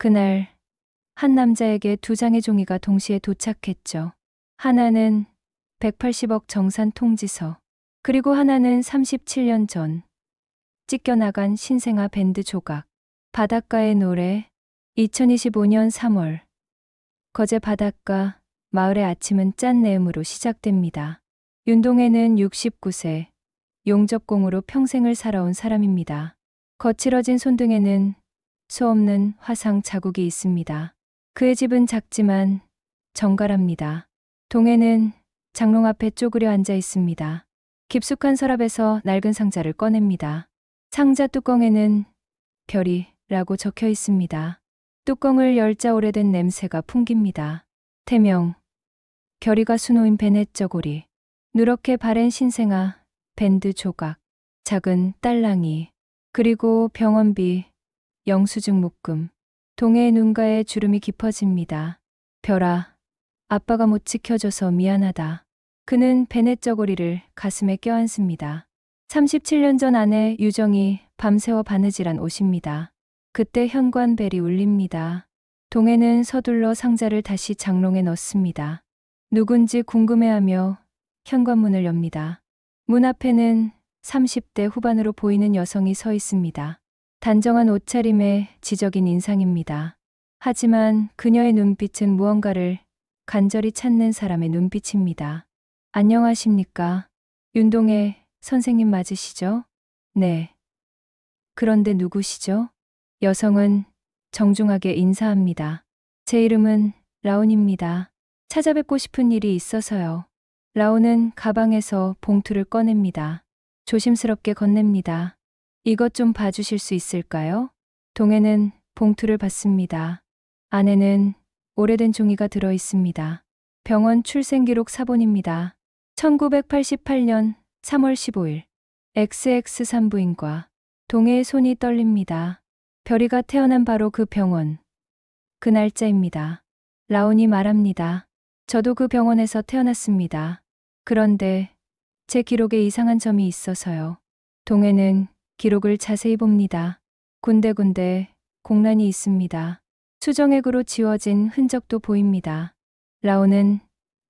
그날 한 남자에게 두 장의 종이가 동시에 도착했죠. 하나는 180억 정산 통지서, 그리고 하나는 37년 전 찢겨나간 신생아 밴드 조각. 바닷가의 노래. 2025년 3월. 거제 바닷가, 마을의 아침은 짠 내음으로 시작됩니다. 윤동해는 69세, 용접공으로 평생을 살아온 사람입니다. 거칠어진 손등에는 수없는 화상 자국이 있습니다. 그의 집은 작지만 정갈합니다. 동해는 장롱 앞에 쪼그려 앉아 있습니다. 깊숙한 서랍에서 낡은 상자를 꺼냅니다. 상자 뚜껑에는 별이라고 적혀 있습니다. 뚜껑을 열자 오래된 냄새가 풍깁니다. 태명, 결의가 수놓인 베넷 저고리, 누렇게 바랜 신생아, 밴드 조각, 작은 딸랑이, 그리고 병원비, 영수증 묶음. 동해의 눈가에 주름이 깊어집니다. 별아, 아빠가 못 지켜줘서 미안하다. 그는 베넷 저고리를 가슴에 껴안습니다. 37년 전 아내 유정이 밤새워 바느질한 옷입니다. 그때 현관벨이 울립니다. 동해는 서둘러 상자를 다시 장롱에 넣습니다. 누군지 궁금해하며 현관문을 엽니다. 문 앞에는 30대 후반으로 보이는 여성이 서 있습니다. 단정한 옷차림에 지적인 인상입니다. 하지만 그녀의 눈빛은 무언가를 간절히 찾는 사람의 눈빛입니다. 안녕하십니까? 윤동해 선생님 맞으시죠? 네. 그런데 누구시죠? 여성은 정중하게 인사합니다. 제 이름은 라온입니다. 찾아뵙고 싶은 일이 있어서요. 라온은 가방에서 봉투를 꺼냅니다. 조심스럽게 건넵니다. 이것 좀 봐주실 수 있을까요? 동해는 봉투를 받습니다. 안에는 오래된 종이가 들어 있습니다. 병원 출생기록 사본입니다. 1988년 3월 15일 XX 산부인과. 동해의 손이 떨립니다. 별이가 태어난 바로 그 병원. 그 날짜입니다. 라온이 말합니다. 저도 그 병원에서 태어났습니다. 그런데 제 기록에 이상한 점이 있어서요. 동해는 기록을 자세히 봅니다. 군데군데 공란이 있습니다. 수정액으로 지워진 흔적도 보입니다. 라온은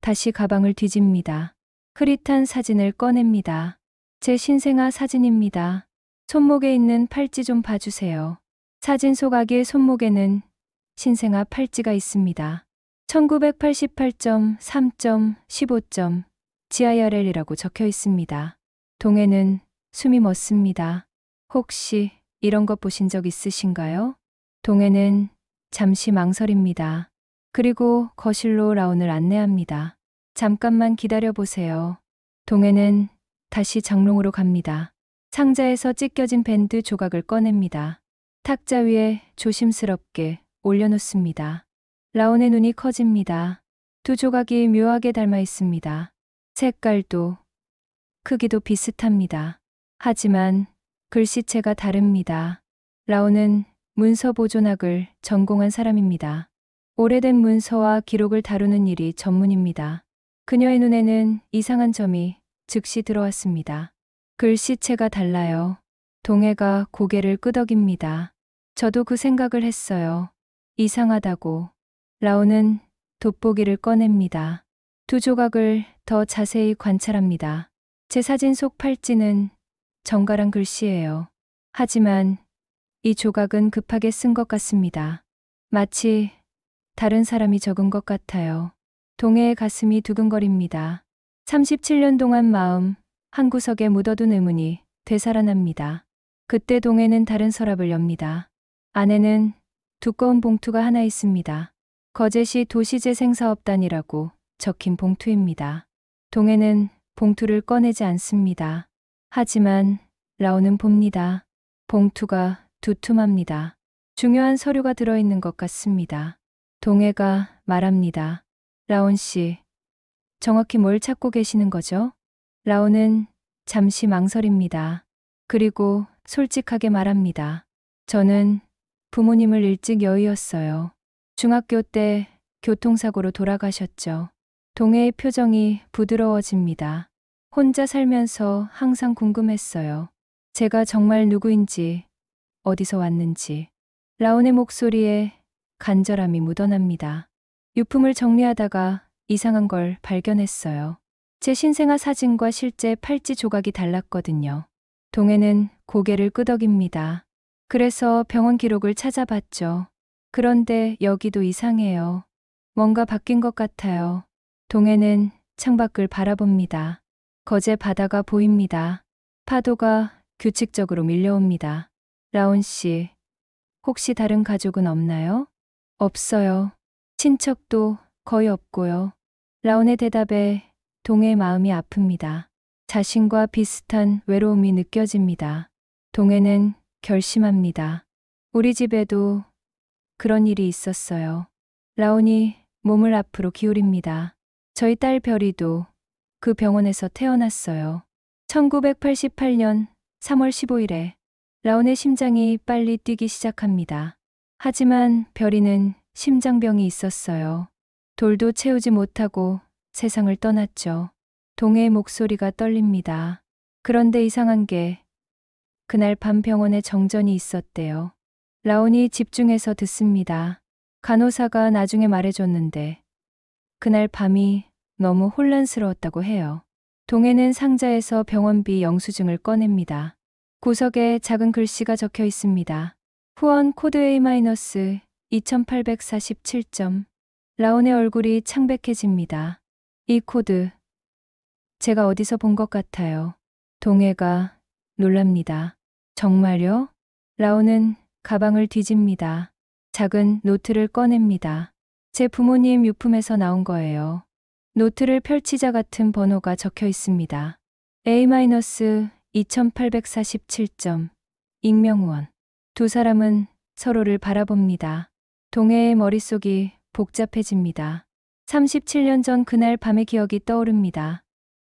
다시 가방을 뒤집니다. 흐릿한 사진을 꺼냅니다. 제 신생아 사진입니다. 손목에 있는 팔찌 좀 봐주세요. 사진 속 아기의 손목에는 신생아 팔찌가 있습니다. 1988.3.15. GIRL이라고 적혀 있습니다. 동해는 숨이 멎습니다. 혹시 이런 것 보신 적 있으신가요? 동해는 잠시 망설입니다. 그리고 거실로 라온을 안내합니다. 잠깐만 기다려보세요. 동해는 다시 장롱으로 갑니다. 상자에서 찢겨진 밴드 조각을 꺼냅니다. 탁자 위에 조심스럽게 올려놓습니다. 라온의 눈이 커집니다. 두 조각이 묘하게 닮아 있습니다. 색깔도, 크기도 비슷합니다. 하지만 글씨체가 다릅니다. 라온은 문서 보존학을 전공한 사람입니다. 오래된 문서와 기록을 다루는 일이 전문입니다. 그녀의 눈에는 이상한 점이 즉시 들어왔습니다. 글씨체가 달라요. 동해가 고개를 끄덕입니다. 저도 그 생각을 했어요. 이상하다고. 라온은 돋보기를 꺼냅니다. 두 조각을 더 자세히 관찰합니다. 제 사진 속 팔찌는 정갈한 글씨예요. 하지만 이 조각은 급하게 쓴 것 같습니다. 마치 다른 사람이 적은 것 같아요. 동해의 가슴이 두근거립니다. 37년 동안 마음 한구석에 묻어둔 의문이 되살아납니다. 그때 동해는 다른 서랍을 엽니다. 안에는 두꺼운 봉투가 하나 있습니다. 거제시 도시재생사업단이라고 적힌 봉투입니다. 동해는 봉투를 꺼내지 않습니다. 하지만 라온은 봅니다. 봉투가 두툼합니다. 중요한 서류가 들어있는 것 같습니다. 동해가 말합니다. 라온 씨, 정확히 뭘 찾고 계시는 거죠? 라온은 잠시 망설입니다. 그리고 솔직하게 말합니다. 저는 부모님을 일찍 여의었어요. 중학교 때 교통사고로 돌아가셨죠. 동해의 표정이 부드러워집니다. 혼자 살면서 항상 궁금했어요. 제가 정말 누구인지, 어디서 왔는지. 라온의 목소리에 간절함이 묻어납니다. 유품을 정리하다가 이상한 걸 발견했어요. 제 신생아 사진과 실제 팔찌 조각이 달랐거든요. 동해는 고개를 끄덕입니다. 그래서 병원 기록을 찾아봤죠. 그런데 여기도 이상해요. 뭔가 바뀐 것 같아요. 동해는 창밖을 바라봅니다. 거제 바다가 보입니다. 파도가 규칙적으로 밀려옵니다. 라온 씨, 혹시 다른 가족은 없나요? 없어요. 친척도 거의 없고요. 라온의 대답에 동해의 마음이 아픕니다. 자신과 비슷한 외로움이 느껴집니다. 동해는 결심합니다. 우리 집에도 그런 일이 있었어요. 라온이 몸을 앞으로 기울입니다. 저희 딸 별이도 그 병원에서 태어났어요. 1988년 3월 15일에 라온의 심장이 빨리 뛰기 시작합니다. 하지만 별이는 심장병이 있었어요. 돌도 채우지 못하고 세상을 떠났죠. 동해의 목소리가 떨립니다. 그런데 이상한 게 그날 밤 병원에 정전이 있었대요. 라온이 집중해서 듣습니다. 간호사가 나중에 말해줬는데 그날 밤이 너무 혼란스러웠다고 해요. 동해는 상자에서 병원비 영수증을 꺼냅니다. 구석에 작은 글씨가 적혀 있습니다. 후원 코드 A-2847점. 라온의 얼굴이 창백해집니다. 이 코드, 제가 어디서 본 것 같아요. 동해가 놀랍니다. 정말요? 라온은 가방을 뒤집니다. 작은 노트를 꺼냅니다. 제 부모님 유품에서 나온 거예요. 노트를 펼치자 같은 번호가 적혀 있습니다. A-2847점. 익명후원. 두 사람은 서로를 바라봅니다. 동해의 머릿속이 복잡해집니다. 37년 전 그날 밤의 기억이 떠오릅니다.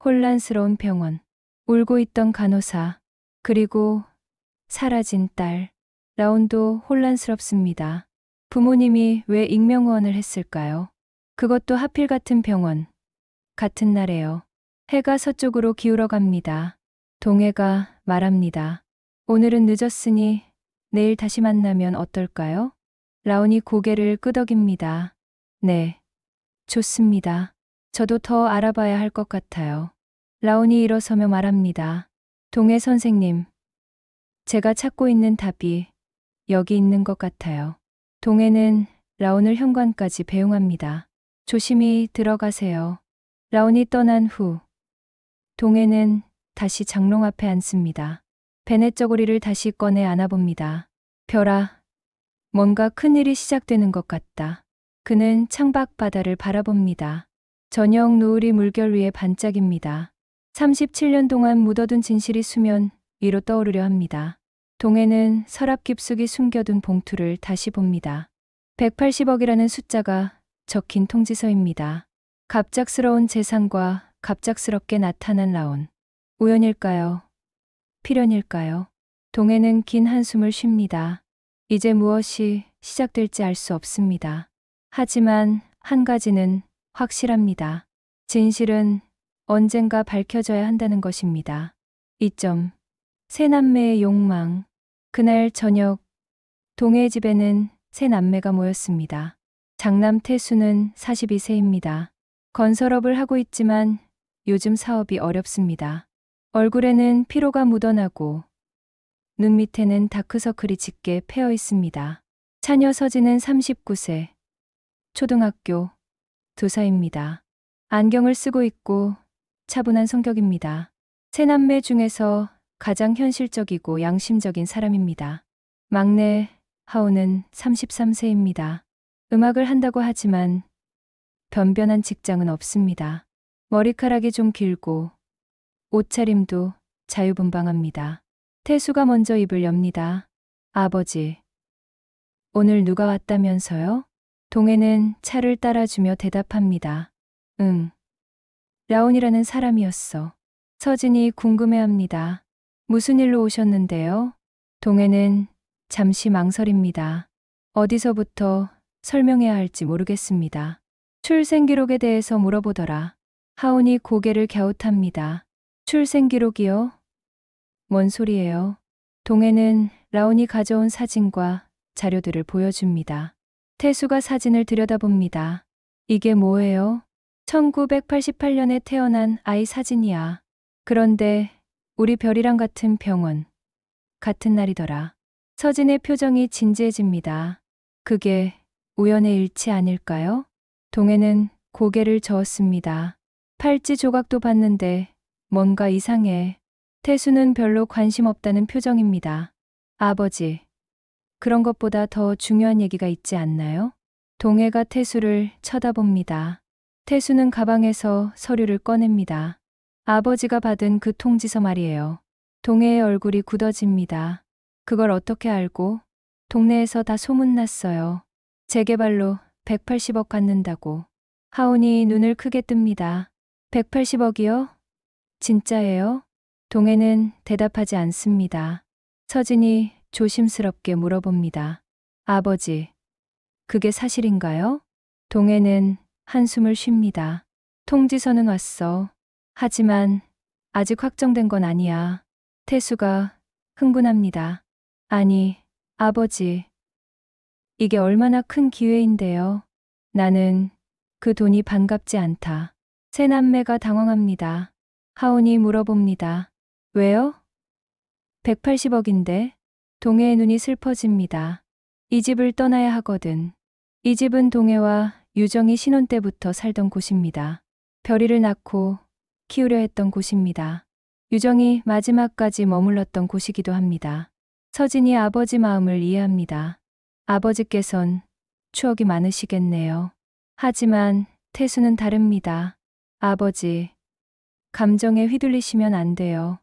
혼란스러운 병원, 울고 있던 간호사, 그리고 사라진 딸. 라온도 혼란스럽습니다. 부모님이 왜 익명후원을 했을까요? 그것도 하필 같은 병원, 같은 날에요. 해가 서쪽으로 기울어 갑니다. 동해가 말합니다. 오늘은 늦었으니 내일 다시 만나면 어떨까요? 라온이 고개를 끄덕입니다. 네, 좋습니다. 저도 더 알아봐야 할 것 같아요. 라온이 일어서며 말합니다. 동해 선생님, 제가 찾고 있는 답이 여기 있는 것 같아요. 동해는 라온을 현관까지 배웅합니다. 조심히 들어가세요. 라온이 떠난 후 동해는 다시 장롱 앞에 앉습니다. 베넷 저고리를 다시 꺼내 안아봅니다. 별아, 뭔가 큰일이 시작되는 것 같다. 그는 창밖 바다를 바라봅니다. 저녁 노을이 물결 위에 반짝입니다. 37년 동안 묻어둔 진실이 수면 위로 떠오르려 합니다. 동해는 서랍 깊숙이 숨겨둔 봉투를 다시 봅니다. 180억이라는 숫자가 적힌 통지서입니다. 갑작스러운 재산과 갑작스럽게 나타난 라온. 우연일까요? 필연일까요? 동해는 긴 한숨을 쉽니다. 이제 무엇이 시작될지 알 수 없습니다. 하지만 한 가지는 확실합니다. 진실은 언젠가 밝혀져야 한다는 것입니다. 세 남매의 욕망. 그날 저녁 동해의 집에는 세 남매가 모였습니다. 장남 태수는 42세입니다. 건설업을 하고 있지만 요즘 사업이 어렵습니다. 얼굴에는 피로가 묻어나고 눈 밑에는 다크서클이 짙게 패여 있습니다. 차녀 서진은 39세, 초등학교 교사입니다. 안경을 쓰고 있고 차분한 성격입니다. 세 남매 중에서 가장 현실적이고 양심적인 사람입니다. 막내 하오는 33세입니다. 음악을 한다고 하지만 변변한 직장은 없습니다. 머리카락이 좀 길고 옷차림도 자유분방합니다. 태수가 먼저 입을 엽니다. 아버지, 오늘 누가 왔다면서요? 동해는 차를 따라주며 대답합니다. 응. 라온이라는 사람이었어. 서진이 궁금해합니다. 무슨 일로 오셨는데요? 동해는 잠시 망설입니다. 어디서부터 설명해야 할지 모르겠습니다. 출생기록에 대해서 물어보더라. 하온이 고개를 갸웃합니다. 출생기록이요? 뭔 소리예요? 동해는 라온이 가져온 사진과 자료들을 보여줍니다. 태수가 사진을 들여다봅니다. 이게 뭐예요? 1988년에 태어난 아이 사진이야. 그런데 우리 별이랑 같은 병원, 같은 날이더라. 서진의 표정이 진지해집니다. 그게 우연의 일치 아닐까요? 동해는 고개를 저었습니다. 팔찌 조각도 봤는데 뭔가 이상해. 태수는 별로 관심 없다는 표정입니다. 아버지, 그런 것보다 더 중요한 얘기가 있지 않나요? 동해가 태수를 쳐다봅니다. 태수는 가방에서 서류를 꺼냅니다. 아버지가 받은 그 통지서 말이에요. 동해의 얼굴이 굳어집니다. 그걸 어떻게 알고? 동네에서 다 소문났어요. 재개발로 180억 갖는다고. 하온이 눈을 크게 뜹니다. 180억이요? 진짜예요? 동해는 대답하지 않습니다. 서진이 조심스럽게 물어봅니다. 아버지, 그게 사실인가요? 동해는 한숨을 쉽니다. 통지서는 왔어. 하지만 아직 확정된 건 아니야. 태수가 흥분합니다. 아니, 아버지. 이게 얼마나 큰 기회인데요. 나는 그 돈이 반갑지 않다. 새 남매가 당황합니다. 하온이 물어봅니다. 왜요? 180억인데? 동해의 눈이 슬퍼집니다. 이 집을 떠나야 하거든. 이 집은 동해와 유정이 신혼 때부터 살던 곳입니다. 별이를 낳고 키우려 했던 곳입니다. 유정이 마지막까지 머물렀던 곳이기도 합니다. 서진이 아버지 마음을 이해합니다. 아버지께선 추억이 많으시겠네요. 하지만 태수는 다릅니다. 아버지, 감정에 휘둘리시면 안 돼요.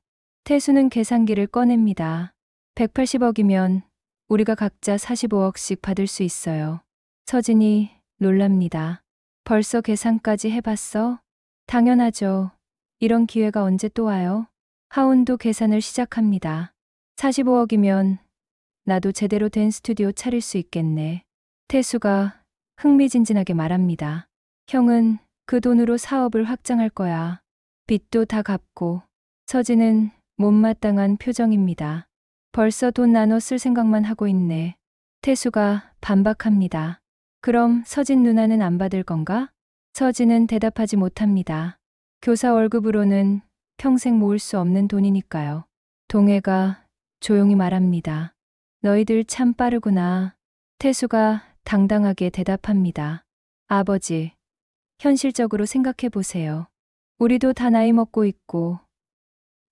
태수는 계산기를 꺼냅니다. 180억이면 우리가 각자 45억씩 받을 수 있어요. 서진이 놀랍니다. 벌써 계산까지 해봤어? 당연하죠. 이런 기회가 언제 또 와요? 하온도 계산을 시작합니다. 45억이면 나도 제대로 된 스튜디오 차릴 수 있겠네. 태수가 흥미진진하게 말합니다. 형은 그 돈으로 사업을 확장할 거야. 빚도 다 갚고. 서진은 못마땅한 표정입니다. 벌써 돈 나눠 쓸 생각만 하고 있네. 태수가 반박합니다. 그럼 서진 누나는 안 받을 건가? 서진은 대답하지 못합니다. 교사 월급으로는 평생 모을 수 없는 돈이니까요. 동해가 조용히 말합니다. 너희들 참 빠르구나. 태수가 당당하게 대답합니다. 아버지, 현실적으로 생각해 보세요. 우리도 다 나이 먹고 있고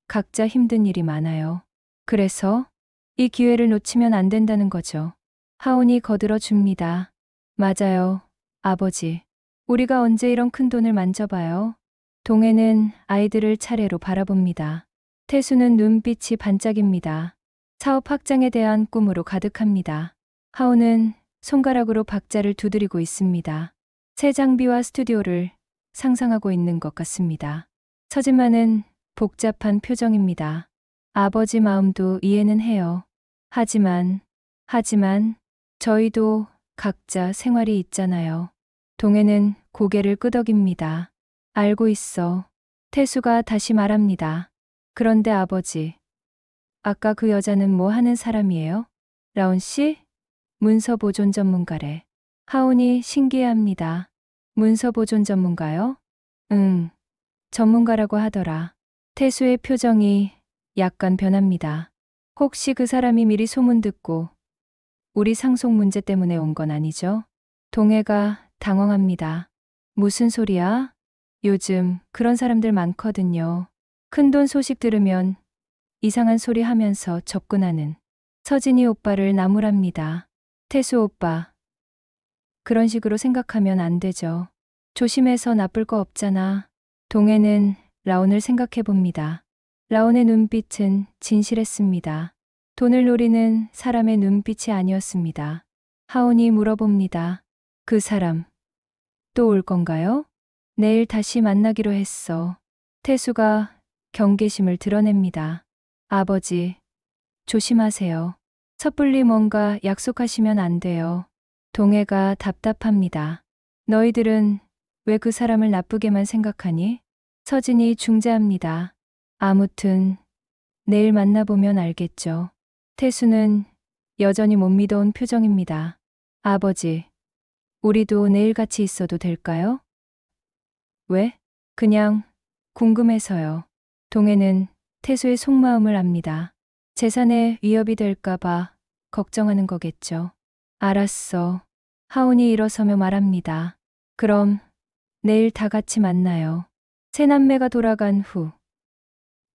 각자 힘든 일이 많아요. 그래서 이 기회를 놓치면 안 된다는 거죠. 하온이 거들어 줍니다. 맞아요, 아버지. 우리가 언제 이런 큰 돈을 만져봐요? 동해는 아이들을 차례로 바라봅니다. 태수는 눈빛이 반짝입니다. 사업 확장에 대한 꿈으로 가득합니다. 하온은 손가락으로 박자를 두드리고 있습니다. 새 장비와 스튜디오를 상상하고 있는 것 같습니다. 서진만은 복잡한 표정입니다. 아버지 마음도 이해는 해요. 하지만 저희도 각자 생활이 있잖아요. 동해는 고개를 끄덕입니다. 알고 있어. 태수가 다시 말합니다. 그런데 아버지, 아까 그 여자는 뭐 하는 사람이에요? 라온 씨? 문서 보존 전문가래. 하온이 신기해합니다. 문서 보존 전문가요? 응, 전문가라고 하더라. 태수의 표정이 약간 변합니다. 혹시 그 사람이 미리 소문 듣고 우리 상속 문제 때문에 온 건 아니죠? 동해가 당황합니다. 무슨 소리야? 요즘 그런 사람들 많거든요. 큰돈 소식 들으면 이상한 소리 하면서 접근하는. 서진이 오빠를 나무랍니다. 태수 오빠, 그런 식으로 생각하면 안 되죠. 조심해서 나쁠 거 없잖아. 동해는 라온을 생각해 봅니다. 라온의 눈빛은 진실했습니다. 돈을 노리는 사람의 눈빛이 아니었습니다. 하온이 물어봅니다. 그 사람, 또 올 건가요? 내일 다시 만나기로 했어. 태수가 경계심을 드러냅니다. 아버지, 조심하세요. 섣불리 뭔가 약속하시면 안 돼요. 동해가 답답합니다. 너희들은 왜 그 사람을 나쁘게만 생각하니? 서진이 중재합니다. 아무튼 내일 만나보면 알겠죠. 태수는 여전히 못 믿어온 표정입니다. 아버지, 우리도 내일 같이 있어도 될까요? 왜? 그냥 궁금해서요. 동해는 태수의 속마음을 압니다. 재산에 위협이 될까봐 걱정하는 거겠죠. 알았어. 하온이 일어서며 말합니다. 그럼 내일 다 같이 만나요. 세 남매가 돌아간 후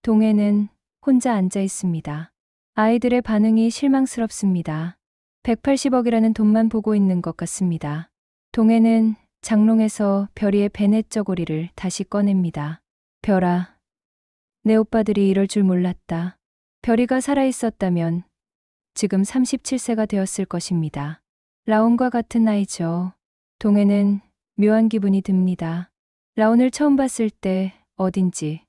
동해는 혼자 앉아 있습니다. 아이들의 반응이 실망스럽습니다. 180억이라는 돈만 보고 있는 것 같습니다. 동해는 장롱에서 별이의 베넷 저고리를 다시 꺼냅니다. 별아, 내 오빠들이 이럴 줄 몰랐다. 별이가 살아있었다면 지금 37세가 되었을 것입니다. 라온과 같은 나이죠. 동해는 묘한 기분이 듭니다. 라온을 처음 봤을 때 어딘지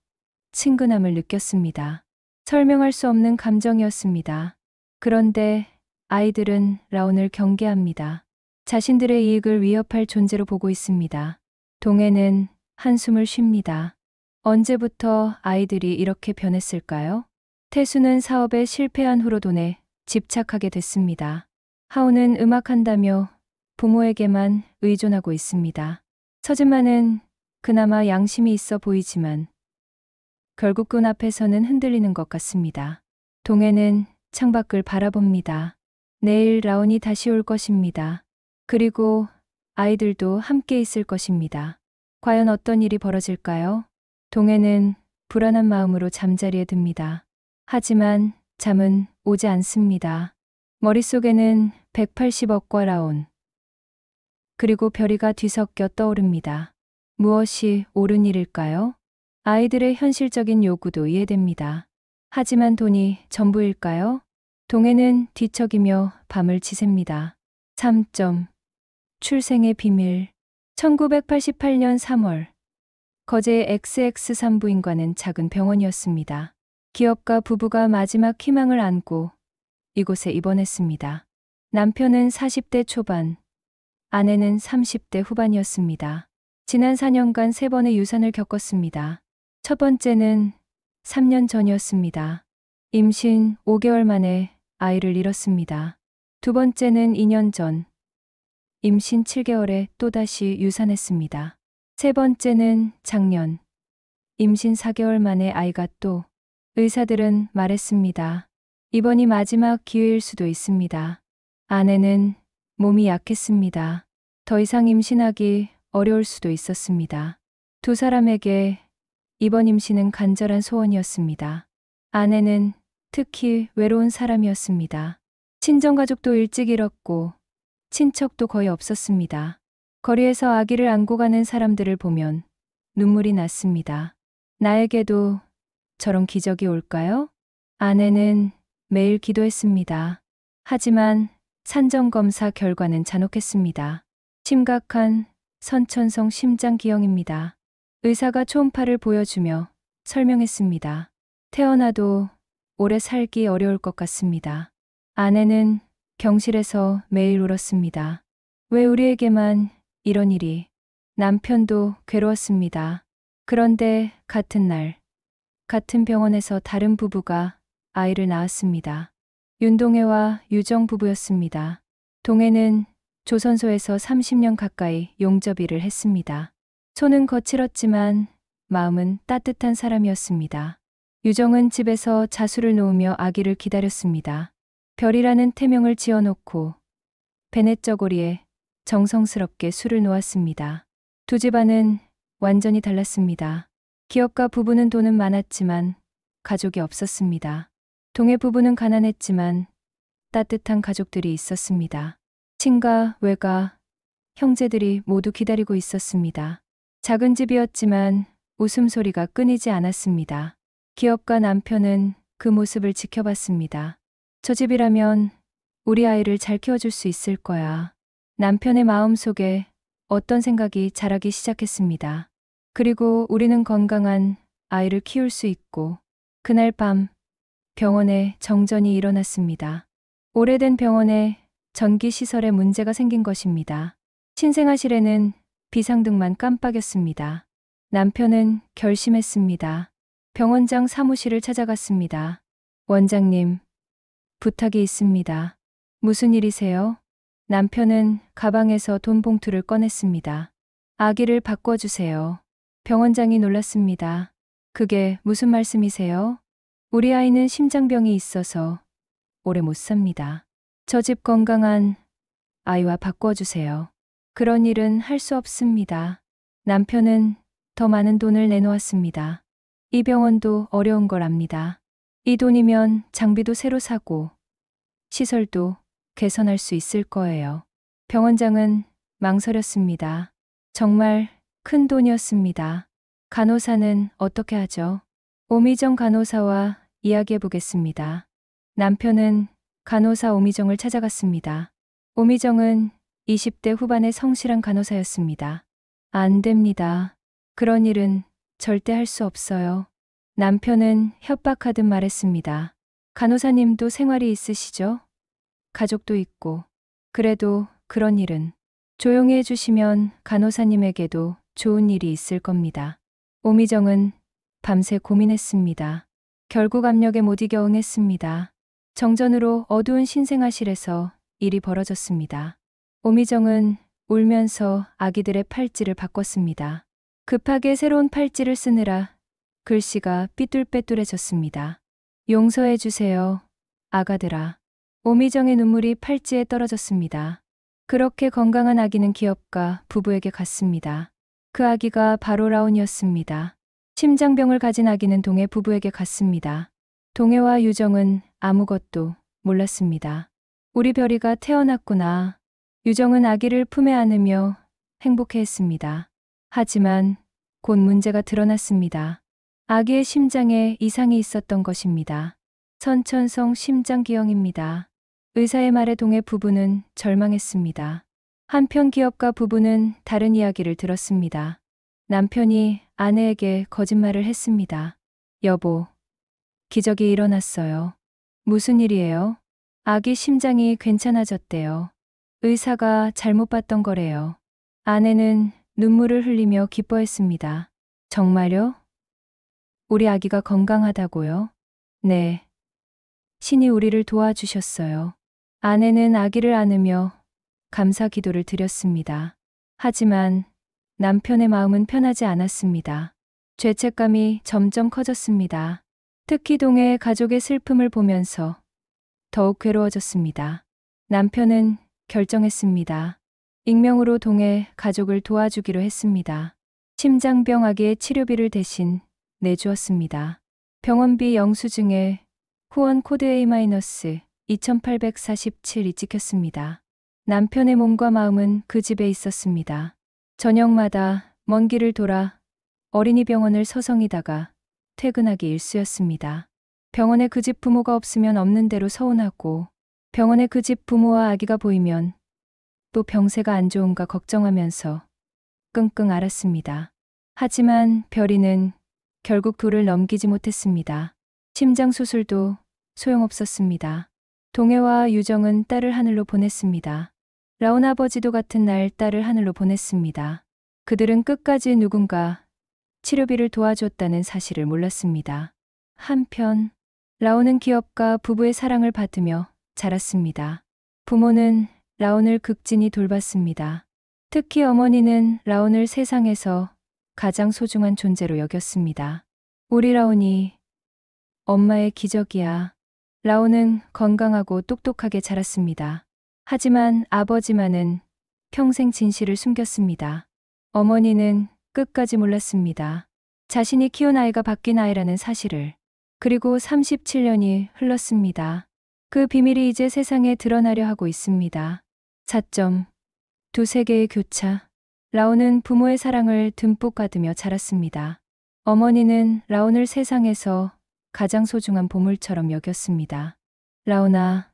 친근함을 느꼈습니다. 설명할 수 없는 감정이었습니다. 그런데 아이들은 라온을 경계합니다. 자신들의 이익을 위협할 존재로 보고 있습니다. 동해는 한숨을 쉽니다. 언제부터 아이들이 이렇게 변했을까요? 태수는 사업에 실패한 후로 돈에 집착하게 됐습니다. 하우는 음악한다며 부모에게만 의존하고 있습니다. 서진만은 그나마 양심이 있어 보이지만 결국 꾼 앞에서는 흔들리는 것 같습니다. 동해는 창밖을 바라봅니다. 내일 라온이 다시 올 것입니다. 그리고 아이들도 함께 있을 것입니다. 과연 어떤 일이 벌어질까요? 동해는 불안한 마음으로 잠자리에 듭니다. 하지만 잠은 오지 않습니다. 머릿속에는 180억과 라온, 그리고 별이가 뒤섞여 떠오릅니다. 무엇이 옳은 일일까요? 아이들의 현실적인 요구도 이해됩니다. 하지만 돈이 전부일까요? 동해는 뒤척이며 밤을 지새입니다. 3. 출생의 비밀. 1988년 3월 거제의 XX 산부인과는 작은 병원이었습니다. 기업가 부부가 마지막 희망을 안고 이곳에 입원했습니다. 남편은 40대 초반, 아내는 30대 후반이었습니다. 지난 4년간 3번의 유산을 겪었습니다. 첫 번째는 3년 전이었습니다. 임신 5개월 만에 아이를 잃었습니다. 두 번째는 2년 전, 임신 7개월에 또다시 유산했습니다. 세 번째는 작년, 임신 4개월 만에 아이가 또. 의사들은 말했습니다. 이번이 마지막 기회일 수도 있습니다. 아내는 몸이 약했습니다. 더 이상 임신하기 어려울 수도 있었습니다. 두 사람에게 이번 임신은 간절한 소원이었습니다. 아내는 특히 외로운 사람이었습니다. 친정가족도 일찍 잃었고 친척도 거의 없었습니다. 거리에서 아기를 안고 가는 사람들을 보면 눈물이 났습니다. 나에게도 저런 기적이 올까요? 아내는 매일 기도했습니다. 하지만 산정검사 결과는 잔혹했습니다. 심각한 선천성 심장기형입니다. 의사가 초음파를 보여주며 설명했습니다. 태어나도 오래 살기 어려울 것 같습니다. 아내는 병실에서 매일 울었습니다. 왜 우리에게만 이런 일이. 남편도 괴로웠습니다. 그런데 같은 날, 같은 병원에서 다른 부부가 아이를 낳았습니다. 윤동해와 유정 부부였습니다. 동해는 조선소에서 30년 가까이 용접일을 했습니다. 손은 거칠었지만 마음은 따뜻한 사람이었습니다. 유정은 집에서 자수를 놓으며 아기를 기다렸습니다. 별이라는 태명을 지어놓고 베넷 저고리에 정성스럽게 술을 놓았습니다. 두 집안은 완전히 달랐습니다. 기업가 부부는 돈은 많았지만 가족이 없었습니다. 동해 부부는 가난했지만 따뜻한 가족들이 있었습니다. 친가, 외가, 형제들이 모두 기다리고 있었습니다. 작은 집이었지만 웃음소리가 끊이지 않았습니다. 기업가 남편은 그 모습을 지켜봤습니다. 저 집이라면 우리 아이를 잘 키워줄 수 있을 거야. 남편의 마음속에 어떤 생각이 자라기 시작했습니다. 그리고 우리는 건강한 아이를 키울 수 있고. 그날 밤 병원에 정전이 일어났습니다. 오래된 병원에 전기시설에 문제가 생긴 것입니다. 신생아실에는 비상등만 깜빡였습니다. 남편은 결심했습니다. 병원장 사무실을 찾아갔습니다. 원장님, 부탁이 있습니다. 무슨 일이세요? 남편은 가방에서 돈 봉투를 꺼냈습니다. 아기를 바꿔주세요. 병원장이 놀랐습니다. 그게 무슨 말씀이세요? 우리 아이는 심장병이 있어서 오래 못 삽니다. 저 집 건강한 아이와 바꿔주세요. 그런 일은 할 수 없습니다. 남편은 더 많은 돈을 내놓았습니다. 이 병원도 어려운 걸 압니다. 이 돈이면 장비도 새로 사고 시설도 개선할 수 있을 거예요. 병원장은 망설였습니다. 정말 큰 돈이었습니다. 간호사는 어떻게 하죠? 오미정 간호사와 이야기해 보겠습니다. 남편은 간호사 오미정을 찾아갔습니다. 오미정은 20대 후반의 성실한 간호사였습니다. 안 됩니다. 그런 일은 절대 할 수 없어요. 남편은 협박하듯 말했습니다. 간호사님도 생활이 있으시죠? 가족도 있고. 그래도 그런 일은 조용히 해주시면 간호사님에게도 좋은 일이 있을 겁니다. 오미정은 밤새 고민했습니다. 결국 압력에 못 이겨 응했습니다. 정전으로 어두운 신생아실에서 일이 벌어졌습니다. 오미정은 울면서 아기들의 팔찌를 바꿨습니다. 급하게 새로운 팔찌를 쓰느라 글씨가 삐뚤빼뚤해졌습니다. 용서해 주세요, 아가들아. 오미정의 눈물이 팔찌에 떨어졌습니다. 그렇게 건강한 아기는 기업가 부부에게 갔습니다. 그 아기가 바로 라온이었습니다. 심장병을 가진 아기는 동해 부부에게 갔습니다. 동해와 유정은 아무것도 몰랐습니다. 우리 별이가 태어났구나. 유정은 아기를 품에 안으며 행복해했습니다. 하지만 곧 문제가 드러났습니다. 아기의 심장에 이상이 있었던 것입니다. 선천성 심장기형입니다. 의사의 말에 동해 부부는 절망했습니다. 한편 기업가 부부는 다른 이야기를 들었습니다. 남편이 아내에게 거짓말을 했습니다. 여보, 기적이 일어났어요. 무슨 일이에요? 아기 심장이 괜찮아졌대요. 의사가 잘못 봤던 거래요. 아내는 눈물을 흘리며 기뻐했습니다. 정말요? 우리 아기가 건강하다고요? 네. 신이 우리를 도와주셨어요. 아내는 아기를 안으며 감사 기도를 드렸습니다. 하지만 남편의 마음은 편하지 않았습니다. 죄책감이 점점 커졌습니다. 특히 동해의 가족의 슬픔을 보면서 더욱 괴로워졌습니다. 남편은 결정했습니다. 익명으로 동해 가족을 도와주기로 했습니다. 심장병 아기의 치료비를 대신 내주었습니다. 병원비 영수증에 후원 코드 A-2847이 찍혔습니다. 남편의 몸과 마음은 그 집에 있었습니다. 저녁마다 먼 길을 돌아 어린이병원을 서성이다가 퇴근하기 일쑤였습니다. 병원에 그 집 부모가 없으면 없는 대로 서운하고 병원에 그 집 부모와 아기가 보이면 또 병세가 안 좋은가 걱정하면서 끙끙 앓았습니다. 하지만 별이는 결국 돌을 넘기지 못했습니다. 심장 수술도 소용없었습니다. 동해와 유정은 딸을 하늘로 보냈습니다. 라온 아버지도 같은 날 딸을 하늘로 보냈습니다. 그들은 끝까지 누군가 치료비를 도와줬다는 사실을 몰랐습니다. 한편 라온은 기업가 부부의 사랑을 받으며 자랐습니다. 부모는 라온을 극진히 돌봤습니다. 특히 어머니는 라온을 세상에서 가장 소중한 존재로 여겼습니다. 우리 라온이 엄마의 기적이야. 라온은 건강하고 똑똑하게 자랐습니다. 하지만 아버지만은 평생 진실을 숨겼습니다. 어머니는 끝까지 몰랐습니다. 자신이 키운 아이가 바뀐 아이라는 사실을. 그리고 37년이 흘렀습니다. 그 비밀이 이제 세상에 드러나려 하고 있습니다. 4.2세계의 교차. 라온은 부모의 사랑을 듬뿍 받으며 자랐습니다. 어머니는 라온을 세상에서 가장 소중한 보물처럼 여겼습니다. 라온아,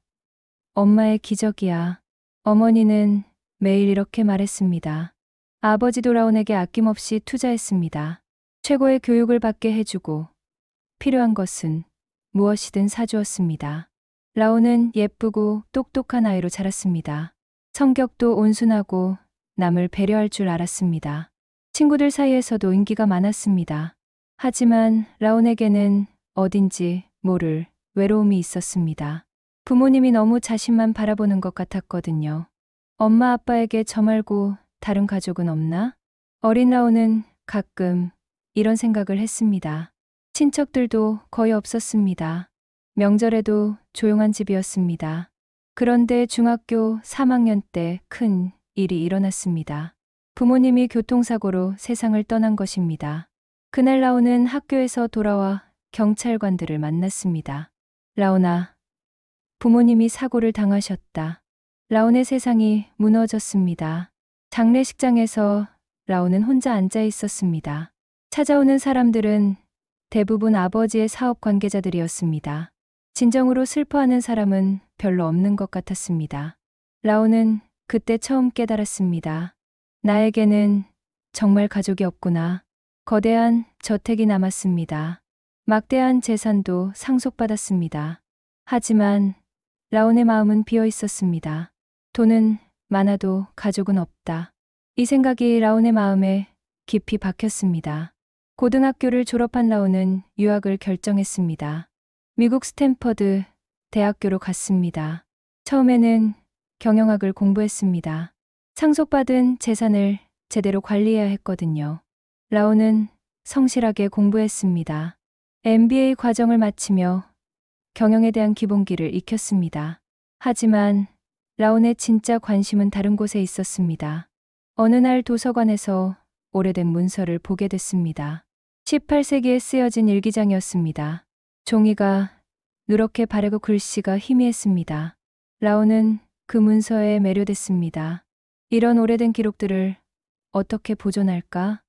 엄마의 기적이야. 어머니는 매일 이렇게 말했습니다. 아버지도 라온에게 아낌없이 투자했습니다. 최고의 교육을 받게 해주고 필요한 것은 무엇이든 사주었습니다. 라온은 예쁘고 똑똑한 아이로 자랐습니다. 성격도 온순하고 남을 배려할 줄 알았습니다. 친구들 사이에서도 인기가 많았습니다. 하지만 라온에게는 어딘지 모를 외로움이 있었습니다. 부모님이 너무 자신만 바라보는 것 같았거든요. 엄마 아빠에게 저 말고 다른 가족은 없나? 어린 라온은 가끔 이런 생각을 했습니다. 친척들도 거의 없었습니다. 명절에도 조용한 집이었습니다. 그런데 중학교 3학년 때 큰 일이 일어났습니다. 부모님이 교통사고로 세상을 떠난 것입니다. 그날 라온은 학교에서 돌아와 경찰관들을 만났습니다. 라온아, 부모님이 사고를 당하셨다. 라온의 세상이 무너졌습니다. 장례식장에서 라온은 혼자 앉아 있었습니다. 찾아오는 사람들은 대부분 아버지의 사업 관계자들이었습니다. 진정으로 슬퍼하는 사람은 별로 없는 것 같았습니다. 라온은 그때 처음 깨달았습니다. 나에게는 정말 가족이 없구나. 거대한 저택이 남았습니다. 막대한 재산도 상속받았습니다. 하지만 라온의 마음은 비어 있었습니다. 돈은 많아도 가족은 없다. 이 생각이 라온의 마음에 깊이 박혔습니다. 고등학교를 졸업한 라온은 유학을 결정했습니다. 미국 스탠퍼드 대학교로 갔습니다. 처음에는 경영학을 공부했습니다. 상속받은 재산을 제대로 관리해야 했거든요. 라온은 성실하게 공부했습니다. MBA 과정을 마치며 경영에 대한 기본기를 익혔습니다. 하지만 라온의 진짜 관심은 다른 곳에 있었습니다. 어느 날 도서관에서 오래된 문서를 보게 됐습니다. 18세기에 쓰여진 일기장이었습니다. 종이가 누렇게 바래고 글씨가 희미했습니다. 라온은 그 문서에 매료됐습니다. 이런 오래된 기록들을 어떻게 보존할까?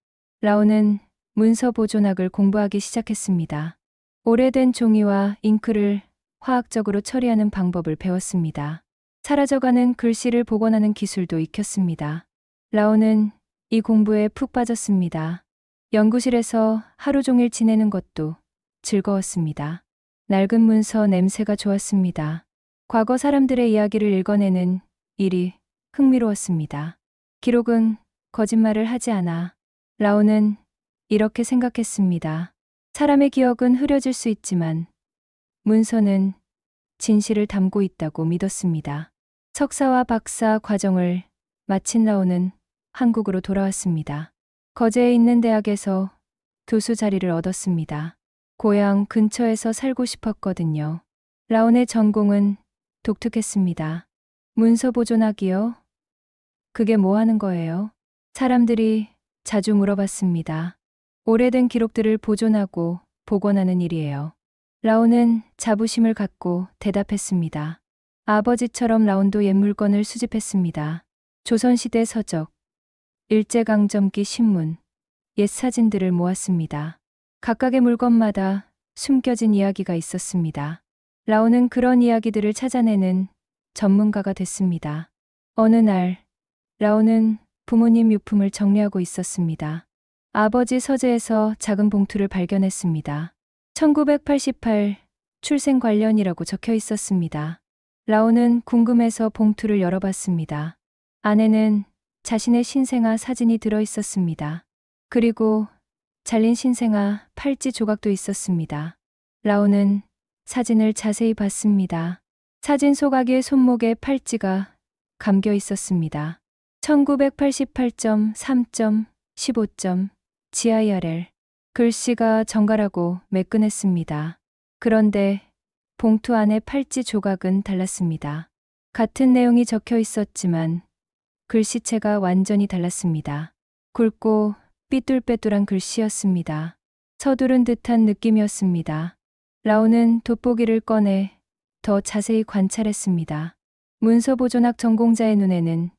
라온은 문서 보존학을 공부하기 시작했습니다. 오래된 종이와 잉크를 화학적으로 처리하는 방법을 배웠습니다. 사라져가는 글씨를 복원하는 기술도 익혔습니다. 라온은 이 공부에 푹 빠졌습니다. 연구실에서 하루 종일 지내는 것도 즐거웠습니다. 낡은 문서 냄새가 좋았습니다. 과거 사람들의 이야기를 읽어내는 일이 흥미로웠습니다. 기록은 거짓말을 하지 않아. 라온은 이렇게 생각했습니다. 사람의 기억은 흐려질 수 있지만 문서는 진실을 담고 있다고 믿었습니다. 석사와 박사 과정을 마친 라온은 한국으로 돌아왔습니다. 거제에 있는 대학에서 교수 자리를 얻었습니다. 고향 근처에서 살고 싶었거든요. 라온의 전공은 독특했습니다. 문서 보존학이요? 그게 뭐 하는 거예요? 사람들이 자주 물어봤습니다. 오래된 기록들을 보존하고 복원하는 일이에요. 라온은 자부심을 갖고 대답했습니다. 아버지처럼 라온도 옛 물건을 수집했습니다. 조선시대 서적, 일제강점기 신문, 옛 사진들을 모았습니다. 각각의 물건마다 숨겨진 이야기가 있었습니다. 라온은 그런 이야기들을 찾아내는 전문가가 됐습니다. 어느 날, 라온은 부모님 유품을 정리하고 있었습니다. 아버지 서재에서 작은 봉투를 발견했습니다. 1988 출생 관련이라고 적혀 있었습니다. 라온은 궁금해서 봉투를 열어봤습니다. 안에는 자신의 신생아 사진이 들어 있었습니다. 그리고 잘린 신생아 팔찌 조각도 있었습니다. 라온은 사진을 자세히 봤습니다. 사진 소각의 손목에 팔찌가 감겨 있었습니다. 1988.3.15. GIRL. 글씨가 정갈하고 매끈했습니다. 그런데 봉투 안의 팔찌 조각은 달랐습니다. 같은 내용이 적혀 있었지만 글씨체가 완전히 달랐습니다. 굵고 삐뚤빼뚤한 글씨였습니다. 서두른 듯한 느낌이었습니다. 라온은 돋보기를 꺼내 더 자세히 관찰했습니다. 문서 보존학 전공자의 눈에는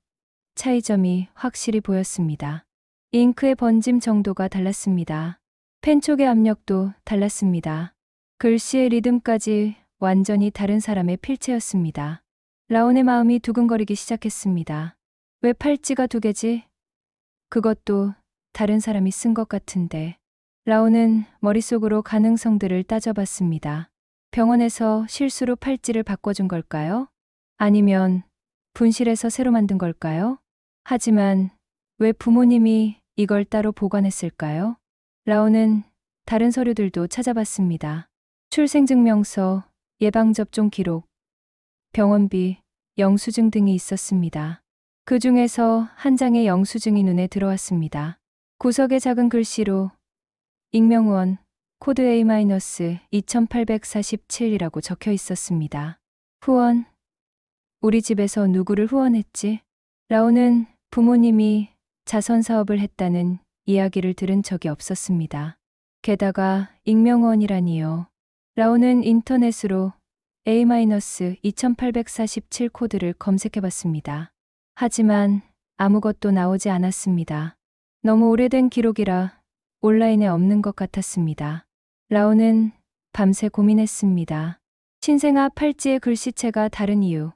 차이점이 확실히 보였습니다. 잉크의 번짐 정도가 달랐습니다. 펜촉의 압력도 달랐습니다. 글씨의 리듬까지 완전히 다른 사람의 필체였습니다. 라온의 마음이 두근거리기 시작했습니다. 왜 팔찌가 두 개지? 그것도 다른 사람이 쓴 것 같은데. 라온은 머릿속으로 가능성들을 따져봤습니다. 병원에서 실수로 팔찌를 바꿔준 걸까요? 아니면 분실해서 새로 만든 걸까요? 하지만 왜 부모님이 이걸 따로 보관했을까요? 라온은 다른 서류들도 찾아봤습니다. 출생증명서, 예방접종 기록, 병원비, 영수증 등이 있었습니다. 그 중에서 한 장의 영수증이 눈에 들어왔습니다. 구석에 작은 글씨로 익명원 코드 A-2847이라고 적혀 있었습니다. 후원. 우리 집에서 누구를 후원했지? 라온은 부모님이 자선 사업을 했다는 이야기를 들은 적이 없었습니다. 게다가 익명원이라니요. 라온은 인터넷으로 A-2847 코드를 검색해 봤습니다. 하지만 아무것도 나오지 않았습니다. 너무 오래된 기록이라 온라인에 없는 것 같았습니다. 라온은 밤새 고민했습니다. 신생아 팔찌의 글씨체가 다른 이유,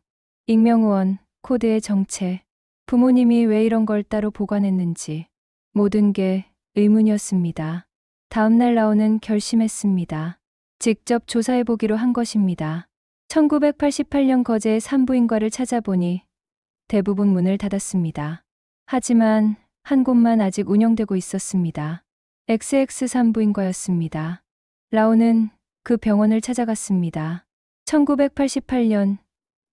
익명원 코드의 정체, 부모님이 왜 이런 걸 따로 보관했는지 모든 게 의문이었습니다. 다음날 라온은 결심했습니다. 직접 조사해보기로 한 것입니다. 1988년 거제의 산부인과를 찾아보니 대부분 문을 닫았습니다. 하지만 한 곳만 아직 운영되고 있었습니다. XX 산부인과였습니다. 라온은 그 병원을 찾아갔습니다. 1988년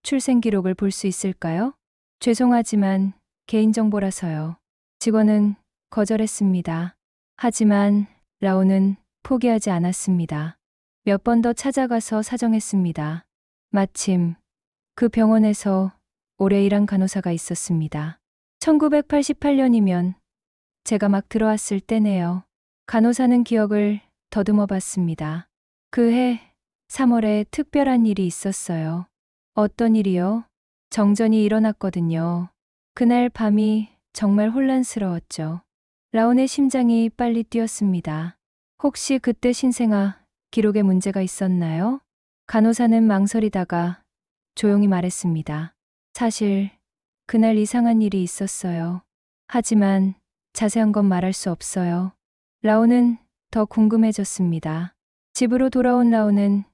출생 기록을 볼 수 있을까요? 죄송하지만 개인정보라서요. 직원은 거절했습니다. 하지만 라온은 포기하지 않았습니다. 몇 번 더 찾아가서 사정했습니다. 마침 그 병원에서 오래 일한 간호사가 있었습니다. 1988년이면 제가 막 들어왔을 때네요. 간호사는 기억을 더듬어 봤습니다. 그해 3월에 특별한 일이 있었어요. 어떤 일이요? 정전이 일어났거든요. 그날 밤이 정말 혼란스러웠죠. 라온의 심장이 빨리 뛰었습니다. 혹시 그때 신생아 기록에 문제가 있었나요? 간호사는 망설이다가 조용히 말했습니다. 사실 그날 이상한 일이 있었어요. 하지만 자세한 건 말할 수 없어요. 라온은 더 궁금해졌습니다. 집으로 돌아온 라온은